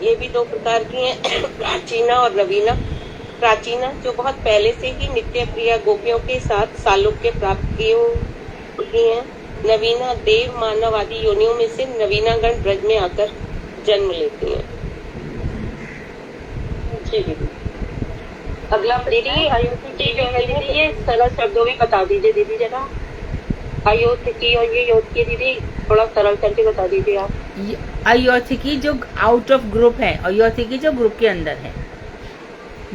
ये भी 2 प्रकार की हैं, प्राचीना और नवीना। प्राचीना जो बहुत पहले से ही नित्य प्रिया गोपियों के साथ सालोक्य प्राप्त की हैं। नवीना देव मानव आदि योनियों में से नवीनागण ब्रज में आकर जन्म लेती हैं। जी दीदी। अगला दीदी अयोध्या जो है दीदी, ये सरल शब्दों में बता दीजिए दीदी जरा। अयोध्या और ये योद्की दीदी थोड़ा सरल करके बता दीजिए आप। अयोथिकी जो आउट ऑफ ग्रुप है, अयोथिकी जो ग्रुप के अंदर है,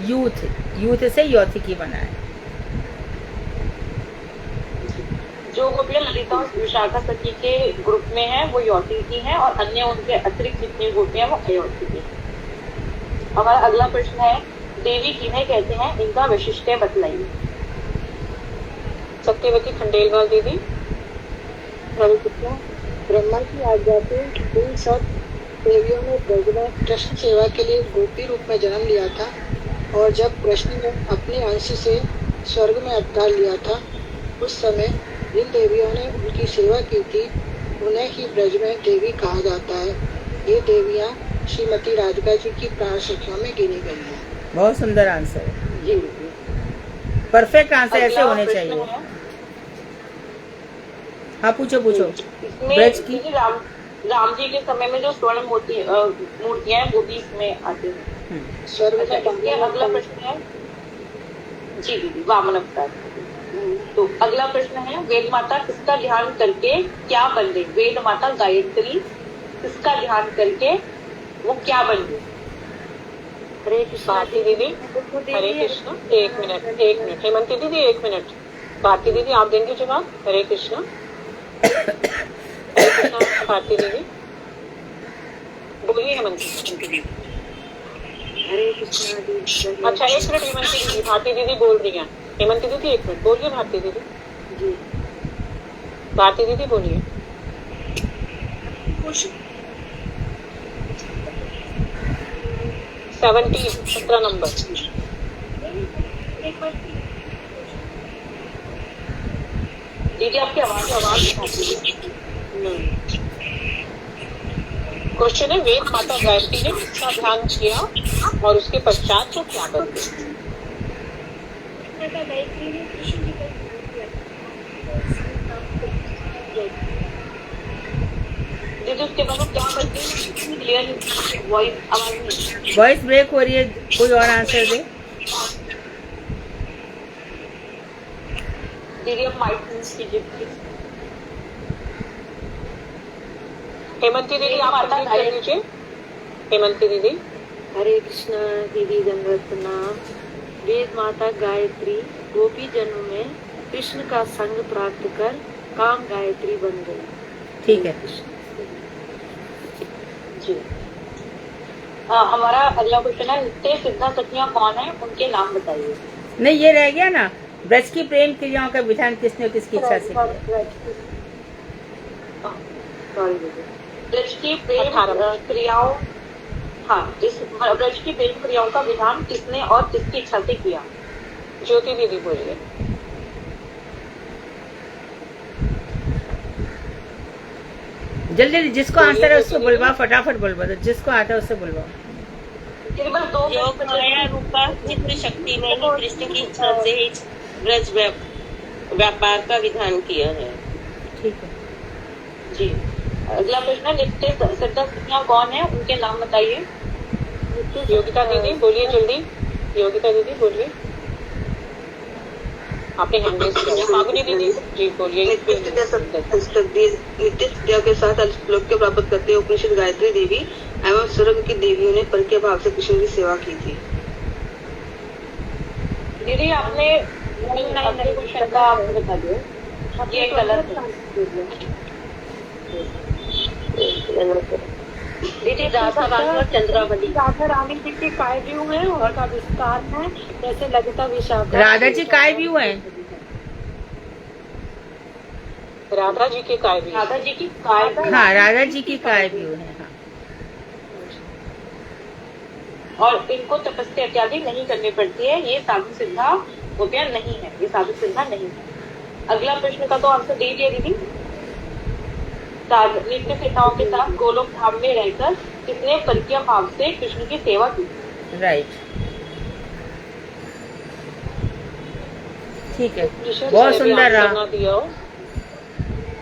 यूथ से योथिकी बना है। जो गोपियां ललिता और विशाखा सखी के ग्रुप में है वो योथिकी है, और अन्य उनके अतिरिक्त जितनी गोपियां वो अयोथिकी। हमारा अगला प्रश्न है, देवी किन्हें कहते हैं, इनका विशिष्ट बतलाइए। सत्यवती खंडेलवाल दीदी। ब्रह्मा की आज्ञा से इन सब देवियों ने ब्रज में कृष्ण सेवा के लिए गोपी रूप में जन्म लिया था, और जब कृष्ण ने अपने अंश से स्वर्ग में अवतार लिया था, उस समय जिन देवियों ने उनकी सेवा की थी उन्हें ही ब्रज में देवी कहा जाता है। ये देवियाँ श्रीमती राधिका जी की प्राण सखियों में गिनी गई हैं। बहुत सुंदर आंसर है जी। परफेक्ट आंसर ऐसे होने चाहिए। हाँ पूछो। ब्रज की राम जी के समय में जो स्वर्ण मूर्तियां हैं वो भी इसमें आती हैं। अगला प्रश्न है जी दीदी, वामन अवतार। तो अगला प्रश्न है, वेद माता किसका ध्यान करके क्या बन गई? वेद माता गायत्री किसका ध्यान करके वो क्या बन गई? हरे कृष्ण भारती दीदी। हरे कृष्ण। एक मिनट हेमंती दीदी, 1 मिनट। भारती दीदी आप देंगे जवाब। हरे कृष्ण। भारती दीदी बोलिए। हेमंती दीदी। हरे कृष्ण दीदी। अच्छा 1 मिनट हेमंती दीदी, भारती दीदी बोल रही हैं। हेमंती दीदी 1 मिनट बोलिए। भारती दीदी जी। भारती दीदी बोलिए। 17 नंबर। दीदी आपकी आवाज क्वेश्चन है, वेद माता गायत्री ने किसका ध्यान किया और उसके पश्चात वो क्या बन गई? दीदी उसके बाद क्या बन गई? क्लियर वॉइस आवाज नहीं। वॉइस ब्रेक हो रही है, कोई और आंसर दे। दीदी आप माइक यूज कीजिए प्लीज। हेमंती दीदी आप अनम्यूट कर लीजिए। हेमंती दीदी। हरे कृष्ण दीदी, दंडवत प्रणाम। वेद माता गायत्री गोपी जन्म में कृष्ण का संग प्राप्त कर काम गायत्री बन गई। ठीक है जी। हमारा अगला क्वेश्चन है, नित्य सिद्धा सखियां कौन है, उनके नाम बताइए। नहीं, ये रह गया ना, ब्रज की प्रेम क्रियाओं का विधान किसने और किसकी इच्छा से किया? ब्रज की प्रेम क्रियाओं, हाँ, इस ब्रज की प्रेम क्रियाओं का विधान किसने और किसकी इच्छा से किया? ज्योति दीदी बोलिए। जल्दी जिसको आंसर है उसको बुलवाओ, फटाफट बुलवाओ, जिसको आता है उससे बुलवाओ। योग माया रूपा चित्र शक्ति ने ही कृष्ण की इच्छा से ही ब्रज व्यापार का विधान किया है। ठीक है जी। अगला प्रश्न, नित्य सिद्धा सखियां कौन है, उनके नाम बताइए। योगिता दीदी बोलिए जल्दी। योगिता दीदी बोलिए। आपने हैंड रेज किया। फागुनी दीदी जी बोलिए। नित्य सिद्धियों के साथ लोक प्राप्त करते हुए उपनिषद गायत्री देवी एवं स्वर्ग की देवियों ने पर के भाव से कृष्ण की सेवा की थी। दीदी आपने अगले क्वेश्चन का आप बता दो। ये गलत है दीदी। राधा रानी और चंद्रावली। राधा रानी जी के काय व्यू है और का विस्तार है, जैसे ललिता विशाखा। राधा जी काय व्यू है। राधा जी के काय व्यू। राधा जी की काय, हाँ राधा जी की काय व्यू है। हाँ। और इनको तपस्या इत्यादि नहीं करनी पड़ती है, ये साधु सिद्धा गोपियां नहीं है, ये साधु सिद्धा नहीं है। अगला प्रश्न का तो आंसर दे दिया दीदी। नित्य सिद्धाओं के साथ गोलोक धाम में रहकर किसने परकीय भाव से कृष्ण की सेवा की? राइट, ठीक है। बहुत सुंदर रहा,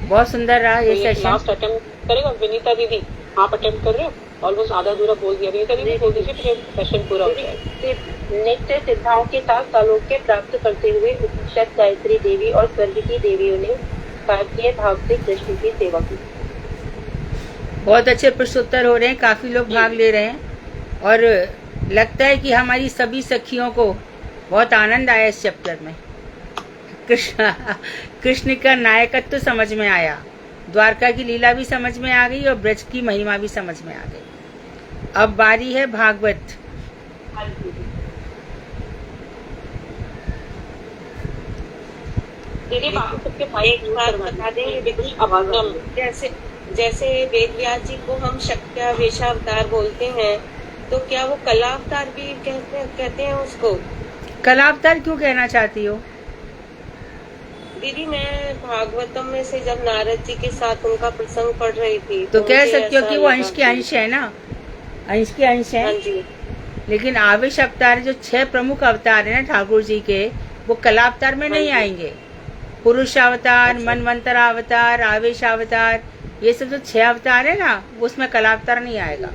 बहुत सुंदर रहा ये सेशन। लास्ट अटेम्प्ट करेगा विनीता दीदी, आप अटेम्प्ट कर रहे हो? ऑलमोस्ट आधा अधूरा बोल दिया, कभी बोल दीजिए फिर क्वेश्चन पूरा हो जाए। नित्य सिद्धाओं के साथ सालोक्य प्राप्त करते हुए उपनिषद गायत्री देवी और स्वर्ग की देवियों ने कार्तीय भाव से कृष्ण की सेवा की। बहुत अच्छे प्रश्नोत्तर हो रहे हैं, काफी लोग भाग ले रहे हैं और लगता है कि हमारी सभी सखियों को बहुत आनंद आया इस चैप्टर में। कृष्ण का नायकत्व तो समझ में आया, द्वारका की लीला भी समझ में आ गई और ब्रज की महिमा भी समझ में आ गई। अब बारी है भागवत। दीदी बाकी सबके एक बात बता देंगे कुछ आवाज जैसे वेद व्यास जी को हम शक्त्यावेशावतार बोलते हैं, तो क्या वो कलावतार भी कहते हैं उसको? कलावतार क्यों कहना चाहती हो? दीदी मैं भागवतम में से जब नारद जी के साथ उनका प्रसंग पढ़ रही थी तो कह सकते हो कि वो अंश के अंश है ना, अंश के अंश है। हाँ जी। लेकिन आवेश अवतार जो 6 प्रमुख अवतार है ना ठाकुर जी के, वो कलावतार में नहीं आएंगे। पुरुष अवतार, मनवंतर अवतार, आवेश अवतार, ये सब जो 6 अवतार है ना, उसमें कलावतार नहीं आएगा।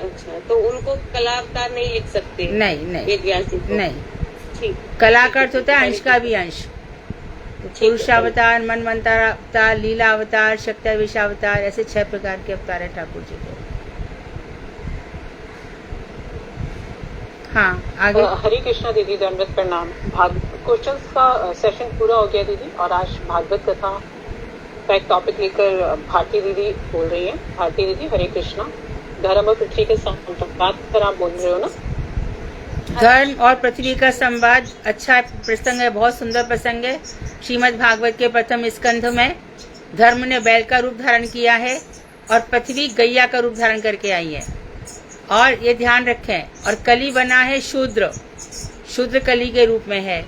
अच्छा, तो उनको कलावतार नहीं लिख सकते? नहीं नहीं, ठीक। कला का अर्थ होता है अंश का भी अंश। तो पुरुष अवतार, मनवंतर अवतार, लीला अवतार, शक्त्यावेश अवतार, ऐसे 6 प्रकार के अवतार है ठाकुर जी के। हाँ आगे। हरे कृष्णा दीदी, दंडवत प्रणाम। क्वेश्चंस का सेशन पूरा हो गया दीदी, और आज भागवत कथा का एक टॉपिक लेकर भारती दीदी बोल रही है। भारती दीदी, हरे कृष्णा। धर्म और पृथ्वी के संवाद पर आप बोल रहे हो ना? धर्म और पृथ्वी का संवाद अच्छा प्रसंग है, बहुत सुंदर प्रसंग है। श्रीमद् भागवत के प्रथम स्कंध में धर्म ने बैल का रूप धारण किया है और पृथ्वी गैया का रूप धारण करके आई है। और ये ध्यान रखें, और कली बना है शूद्र, शूद्र कली के रूप में है।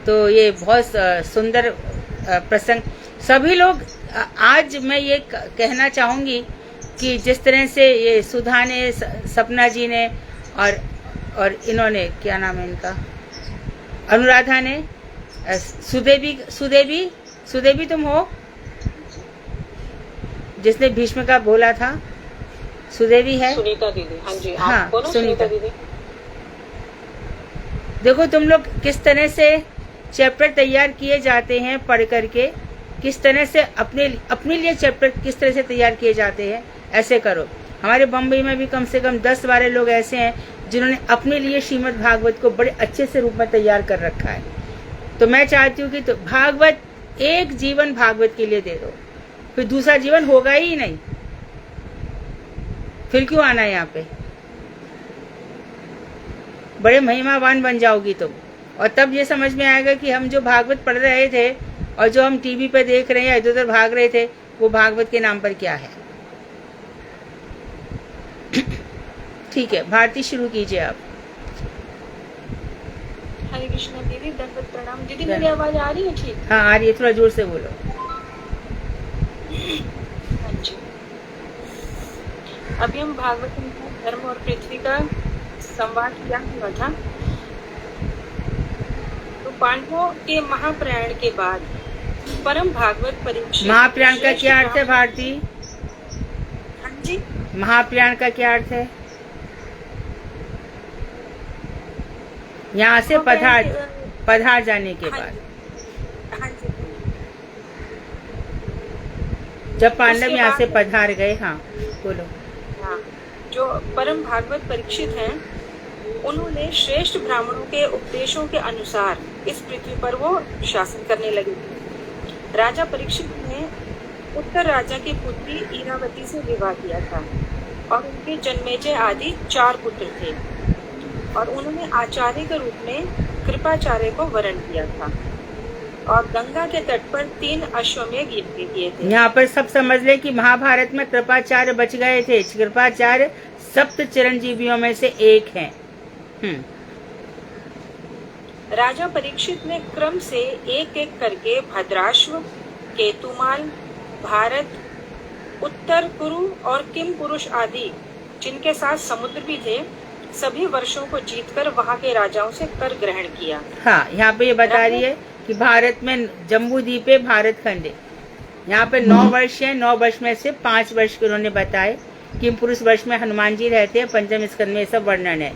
तो ये बहुत सुंदर प्रसंग। सभी लोग, आज मैं ये कहना चाहूंगी कि जिस तरह से ये सुधा ने, सपना जी ने और इन्होंने, क्या नाम है इनका, अनुराधा ने, सुदेवी तुम हो जिसने भीष्म का बोला था? सुदेवी है? सुनीता दीदी। हाँ जी, हाँ, आप बोलो सुनीता दीदी। देखो तुम लोग किस तरह से चैप्टर तैयार किए जाते हैं पढ़ करके, किस तरह से अपने लिए चैप्टर किस तरह से तैयार किए जाते हैं, ऐसे करो। हमारे बम्बई में भी कम से कम 10-12 लोग ऐसे हैं जिन्होंने अपने लिए श्रीमद् भागवत को बड़े अच्छे से रूप में तैयार कर रखा है। तो मैं चाहती हूँ कि तो भागवत, एक जीवन भागवत के लिए दे दो, फिर दूसरा जीवन होगा ही नहीं, फिर क्यों आना है यहाँ पे? बड़े महिमावान बन जाओगी तुम, और तब ये समझ में आएगा कि हम जो भागवत पढ़ रहे थे और जो हम टीवी पे देख रहे हैं, इधर उधर भाग रहे थे, वो भागवत के नाम पर क्या है। ठीक है, भारती शुरू कीजिए आप। हरे कृष्णा दीदी, दंडवत प्रणाम। दीदी मेरी आवाज आ रही है ठीक? हाँ आ रही है, थोड़ा जोर से बोलो। हाँ जी। अभी हम भागवत में धर्म और पृथ्वी का संवाद क्या हुआ था। तो पांडवों के महाप्रयाण के बाद परम भागवत परीक्षित। महाप्रयाण का क्या अर्थ है भारती? हाँ जी, महाप्रयाण का क्या अर्थ है? यहाँ से पधार जाने के बाद, जब पांडव यहाँ से पधार गए। हाँ बोलो। हाँ, जो परम भागवत परीक्षित हैं, उन्होंने श्रेष्ठ ब्राह्मणों के उपदेशों के अनुसार इस पृथ्वी पर वो शासन करने लगे। राजा परीक्षित ने उत्तर राजा की पुत्री इरावती से विवाह किया था और उनके जन्मेजय आदि 4 पुत्र थे, और उन्होंने आचार्य के रूप में कृपाचार्य को वरण किया था और गंगा के तट पर 3 अश्वमेध यज्ञ किए थे। यहाँ पर सब समझ ले कि महाभारत में कृपाचार्य बच गए थे। कृपाचार्य 7 चिरंजीवियों में से एक हैं। राजा परीक्षित ने क्रम से एक-एक करके भद्राश्व, केतुमाल, भारत, उत्तर कुरु और किम पुरुष आदि, जिनके साथ समुद्र भी थे, सभी वर्षों को जीतकर वहां के राजाओं से कर ग्रहण किया। हाँ, यहाँ पे ये बता रही है कि भारत में जम्बू द्वीप है, भारत खंड है। यहाँ पे 9 वर्ष है, 9 वर्ष में से 5 वर्ष के उन्होंने बताए किम पुरुष वर्ष में हनुमान जी रहते हैं, पंचम स्कंद में सब वर्णन है।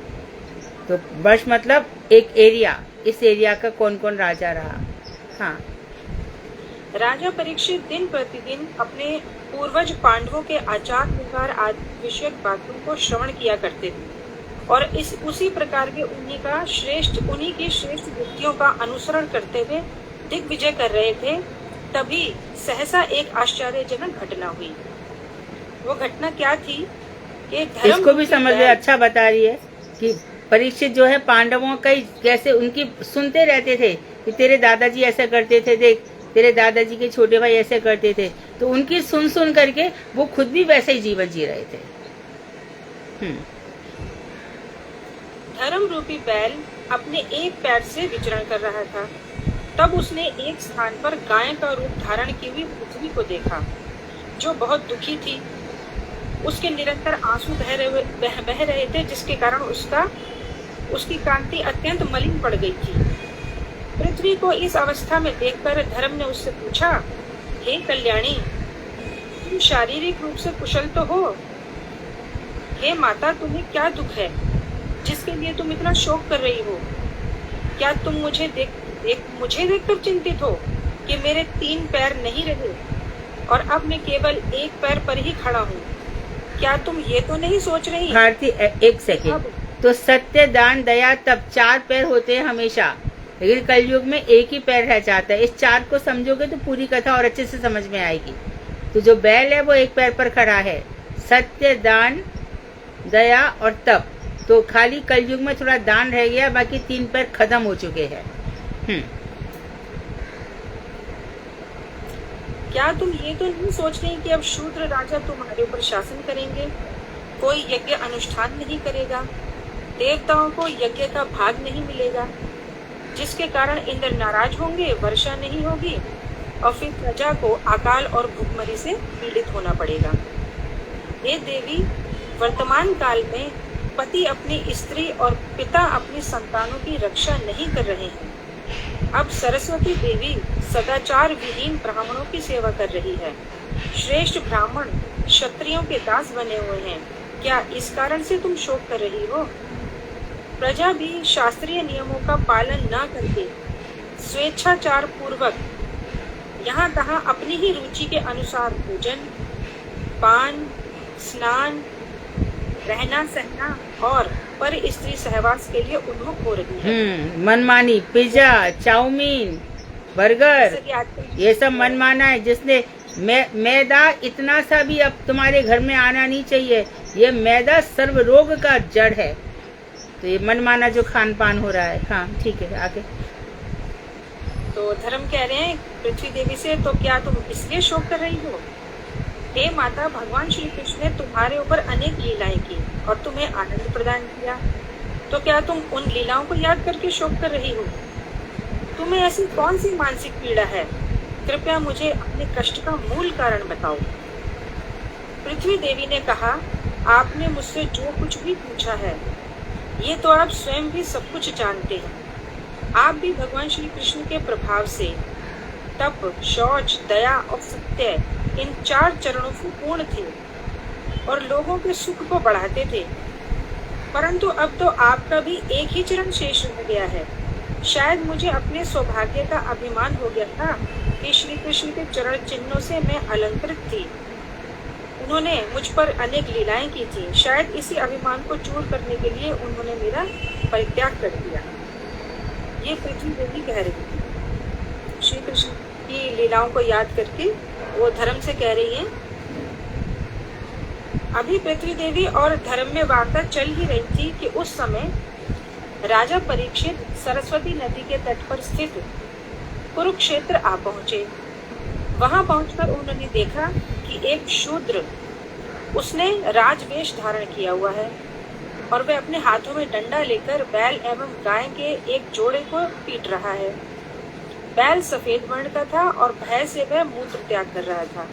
तो वर्ष मतलब एक एरिया, इस एरिया का कौन कौन राजा रहा। हाँ, राजा परीक्षित दिन प्रतिदिन अपने पूर्वज पांडवों के आचार व्यवहार आदि विषयक बातों को श्रवण किया करते थे और उसी प्रकार के उन्हीं की श्रेष्ठ युक्तियों का अनुसरण करते हुए दिग्विजय कर रहे थे। तभी सहसा एक आश्चर्यजनक घटना हुई। वो घटना क्या थी कि धर्म इसको भी समझ ले, अच्छा बता रही है कि परीक्षित जो है पांडवों का कैसे उनकी सुनते रहते थे कि तेरे दादाजी ऐसा करते थे, देख तेरे दादाजी के छोटे भाई ऐसे करते थे, तो उनकी सुन सुन करके वो खुद भी वैसे ही जीवन जी रहे थे। धर्म रूपी बैल अपने एक पैर से विचरण कर रहा था। तब उसने एक स्थान पर गाय का रूप धारण की हुई पृथ्वी को देखा, जो बहुत दुखी थी। उसके निरंतर आंसू बह रहे थे, जिसके कारण उसकी कांति अत्यंत मलिन पड़ गई थी। पृथ्वी को इस अवस्था में देखकर धर्म ने उससे पूछा, हे कल्याणी, तुम शारीरिक रूप से कुशल तो हो? हे माता, तुम्हें क्या दुख है जिसके लिए तुम इतना शोक कर रही हो? क्या तुम मुझे देखकर चिंतित हो कि मेरे 3 पैर नहीं रहे और अब मैं केवल एक पैर पर ही खड़ा हूँ? क्या तुम ये तो नहीं सोच रही? भारती, एक सेकेंड। तो सत्य, दान, दया तब 4 पैर होते हैं हमेशा, लेकिन कलयुग में एक ही पैर रह जाता है। इस 4 को समझोगे तो पूरी कथा और अच्छे से समझ में आएगी। तो जो बैल है वो एक पैर पर खड़ा है, सत्य, दान, दया और तप। तो खाली कलयुग में थोड़ा दान रह गया, बाकी 3 पैर खत्म हो चुके हैं। क्या तुम ये तो नहीं सोच रही कि अब शूद्र राजा तुम्हारे ऊपर शासन करेंगे? कोई यज्ञ अनुष्ठान नहीं करेगा, देवताओं को यज्ञ का भाग नहीं मिलेगा, जिसके कारण इंद्र नाराज होंगे, वर्षा नहीं होगी और फिर प्रजा को अकाल और भूखमरी से पीड़ित होना पड़ेगा। हे देवी, वर्तमान काल में पति अपनी स्त्री और पिता अपनी संतानों की रक्षा नहीं कर रहे हैं। अब सरस्वती देवी सदाचार विहीन ब्राह्मणों की सेवा कर रही है। श्रेष्ठ ब्राह्मण क्षत्रियों के दास बने हुए हैं। क्या इस कारण से तुम शोक कर रही हो? प्रजा भी शास्त्रीय नियमों का पालन न करके स्वेच्छाचार पूर्वक यहाँ तहाँ अपनी ही रुचि के अनुसार भोजन, पान, स्नान, रहना सहना और पर स्त्री सहवास के लिए उन्मुख हो रही है। मनमानी, पिज्जा, चाउमीन, बर्गर, ये सब मनमाना है। जिसने मैदा इतना सा भी अब तुम्हारे घर में आना नहीं चाहिए। ये मैदा सर्व रोग का जड़ है। तो ये मनमाना जो खान पान हो रहा है। हाँ, ठीक है, आगे। तो धर्म कह रहे हैं पृथ्वी देवी से, तो क्या तुम इसलिए शोक कर रही हो? हे माता, भगवान श्री कृष्ण ने तुम्हारे ऊपर अनेक लीलाएं की और तुम्हें आनंद प्रदान किया, तो क्या तुम उन लीलाओं को याद करके शोक कर रही हो? तुम्हें ऐसी कौन सी मानसिक पीड़ा है? कृपया मुझे अपने कष्ट का मूल कारण बताओ। पृथ्वी देवी ने कहा, आपने मुझसे जो कुछ भी पूछा है, ये तो आप स्वयं भी सब कुछ जानते हैं। आप भी भगवान श्री कृष्ण के प्रभाव से तप, शौच, दया और सत्य, इन 4 चरणों से पूर्ण थे और लोगों के सुख को बढ़ाते थे। परंतु अब तो आपका भी एक ही चरण शेष रह गया है। शायद मुझे अपने सौभाग्य का अभिमान हो गया था कि श्री कृष्ण के चरण चिन्हों से मैं अलंकृत थी। उन्होंने मुझ पर अनेक लीलाएं की थी। शायद इसी अभिमान को चूर करने के लिए उन्होंने मेरा परित्याग कर दिया। ये पृथ्वी देवी कह रही थी। श्री कृष्ण की लीलाओं को याद करके वो धर्म से कह रही है। अभी पृथ्वी देवी और धर्म में वार्ता चल ही रही थी कि उस समय राजा परीक्षित सरस्वती नदी के तट पर स्थित कुरुक्षेत्र आ पहुंचे। वहां पहुंचकर उन्होंने देखा कि एक शूद्र, उसने राजवेश धारण किया हुआ है और वह अपने हाथों में डंडा लेकर बैल एवं गाय के एक जोड़े को पीट रहा है। बैल सफेद वर्ण का था और भय से वह मूत्र त्याग कर रहा था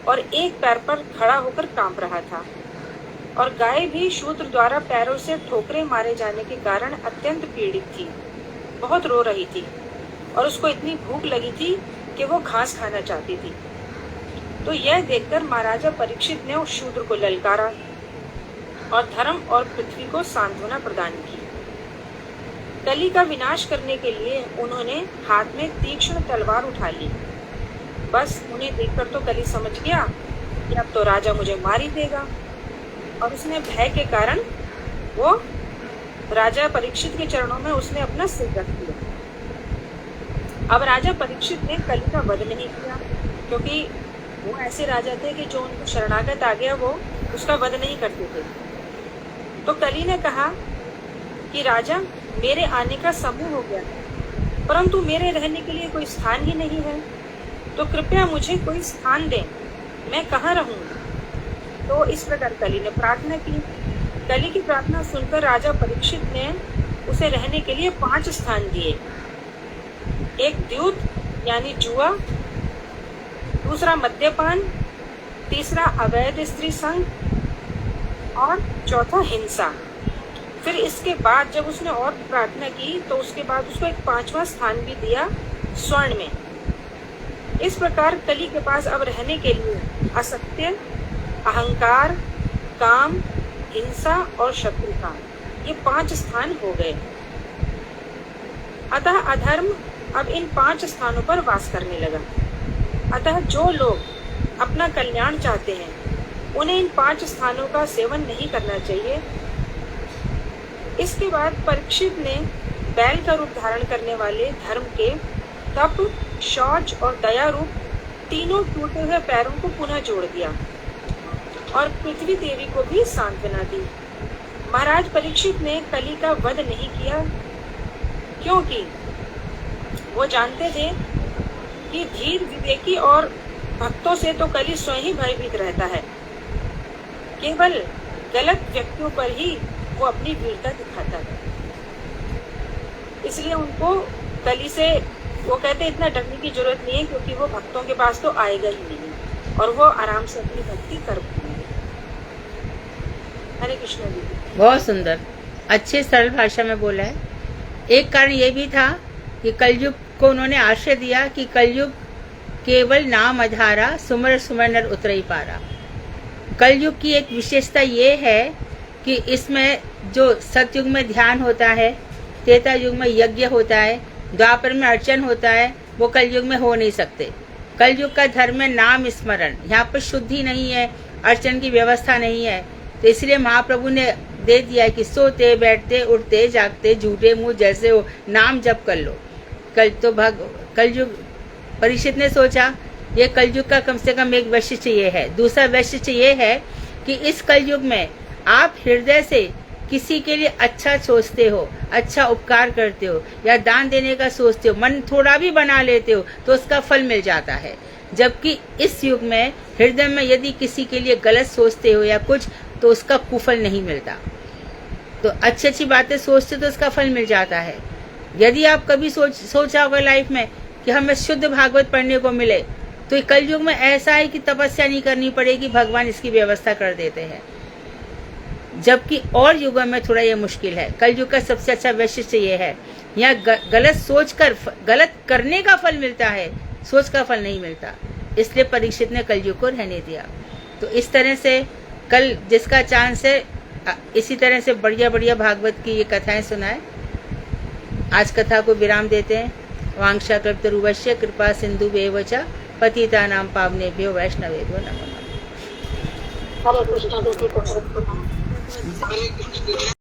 और एक पैर पर खड़ा होकर कांप रहा था। और गाय भी शूद्र द्वारा पैरों से ठोकरे मारे जाने के कारण अत्यंत पीड़ित थी, बहुत रो रही थी और उसको इतनी भूख लगी थी कि वो घास खाना चाहती थी। तो तो यह देखकर महाराजा परीक्षित ने उस शूद्र को ललकारा और धर्म और पृथ्वी को सांत्वना प्रदान की। कली का विनाश करने के लिए उन्होंने हाथ में तीक्ष्ण तलवार उठा ली। बस उन्हें देखकर तो कली समझ गया कि अब तो राजा मुझे मार ही देगा, और उसने भय के कारण वो राजा परीक्षित के चरणों में उसने अपना सिर रख दिया। अब राजा परीक्षित ने कली का वध नहीं किया, क्योंकि वो ऐसे राजा थे कि जो उनको शरणागत आ गया वो उसका वध नहीं करते थे। तो कली ने कहा कि राजा, मेरे आने का समय हो गया है, परंतु मेरे रहने के लिए कोई स्थान ही नहीं है, तो कृपया मुझे कोई स्थान दें, मैं कहाँ रहूंगा। तो इस प्रकार कली ने प्रार्थना की। कली की प्रार्थना सुनकर राजा परीक्षित ने उसे रहने के लिए 5 स्थान दिए। एक द्यूत यानी जुआ, दूसरा मद्यपान, तीसरा अवैध स्त्री संग और चौथा हिंसा। फिर इसके बाद जब उसने और प्रार्थना की तो उसके बाद उसको एक 5वां स्थान भी दिया स्वर्ण में। इस प्रकार कली के पास अब रहने के लिए असत्य, अहंकार, काम, हिंसा और शत्रुता, ये 5 स्थान हो गए। अतः अधर्म अब इन 5 स्थानों पर वास करने लगा। अतः जो लोग अपना कल्याण चाहते हैं उन्हें इन 5 स्थानों का सेवन नहीं करना चाहिए। इसके बाद परीक्षित ने बैल का रूप धारण करने वाले धर्म के तप, शौच और दया रूप तीनों टूटे हुए पैरों को पुनः जोड़ दिया और पृथ्वी देवी को भी सांत्वना दी। महाराज परीक्षित ने कली का वध नहीं किया, क्योंकि वो जानते थे कि धीर, विवेकी और भक्तों से तो कली स्वयं ही भयभीत रहता है। केवल गलत व्यक्तियों पर ही वो अपनी वीरता दिखाता है। इसलिए उनको कली से वो कहते इतना डरने की जरूरत नहीं है, क्योंकि वो भक्तों के पास तो आएगा ही नहीं और वो आराम से अपनी भक्ति कर पाएंगे। हरे कृष्ण जी। बहुत सुंदर, अच्छे सरल भाषा में बोला है। एक कारण ये भी था कि कलयुग को उन्होंने आश्रय दिया कि कलयुग केवल नाम आधारा, सुमर सुमर नर उतरई पारा। कलयुग की एक विशेषता ये है कि इसमें जो सतयुग में ध्यान होता है, त्रेता युग में यज्ञ होता है, द्वापर में अर्चन होता है, वो कलयुग में हो नहीं सकते। कलयुग का धर्म है नाम स्मरण। यहाँ पर शुद्धि नहीं है, अर्चन की व्यवस्था नहीं है, तो इसलिए महाप्रभु ने दे दिया कि सोते बैठते उठते जागते झूठे मुंह जैसे हो नाम जप कर लो। कलयुग परीक्षित ने सोचा ये कलयुग का कम से कम एक वैशिष्ट्य ये है। दूसरा वैशिष्ट्य ये है कि इस कलयुग में आप हृदय से किसी के लिए अच्छा सोचते हो, अच्छा उपकार करते हो या दान देने का सोचते हो, मन थोड़ा भी बना लेते हो तो उसका फल मिल जाता है। जबकि इस युग में हृदय में यदि किसी के लिए गलत सोचते हो या कुछ तो उसका कुफल नहीं मिलता। तो अच्छी अच्छी बातें सोचते तो उसका फल मिल जाता है। यदि आप कभी सोचा होगा लाइफ में कि हमें शुद्ध भागवत पढ़ने को मिले, तो कलयुग में ऐसा है कि तपस्या नहीं करनी पड़ेगी, भगवान इसकी व्यवस्था कर देते हैं। जबकि और युगों में थोड़ा ये मुश्किल है। कलयुग का सबसे अच्छा वैशिष्ट्य ये है, यहाँ गलत सोचकर गलत करने का फल मिलता है, सोच का फल नहीं मिलता। इसलिए परीक्षित ने कलयुग को रहने दिया। तो इस तरह से कल जिसका चांस है इसी तरह से बढ़िया बढ़िया भागवत की ये कथाएं सुनाए। आज कथा को विराम देते हैं। वांछा कल्पतरुभ्यश्च कृपा सिंधुभ्येव च पतितानां पावनेभ्यो वैष्णवेभ्यो नमः। हरे कृष्ण।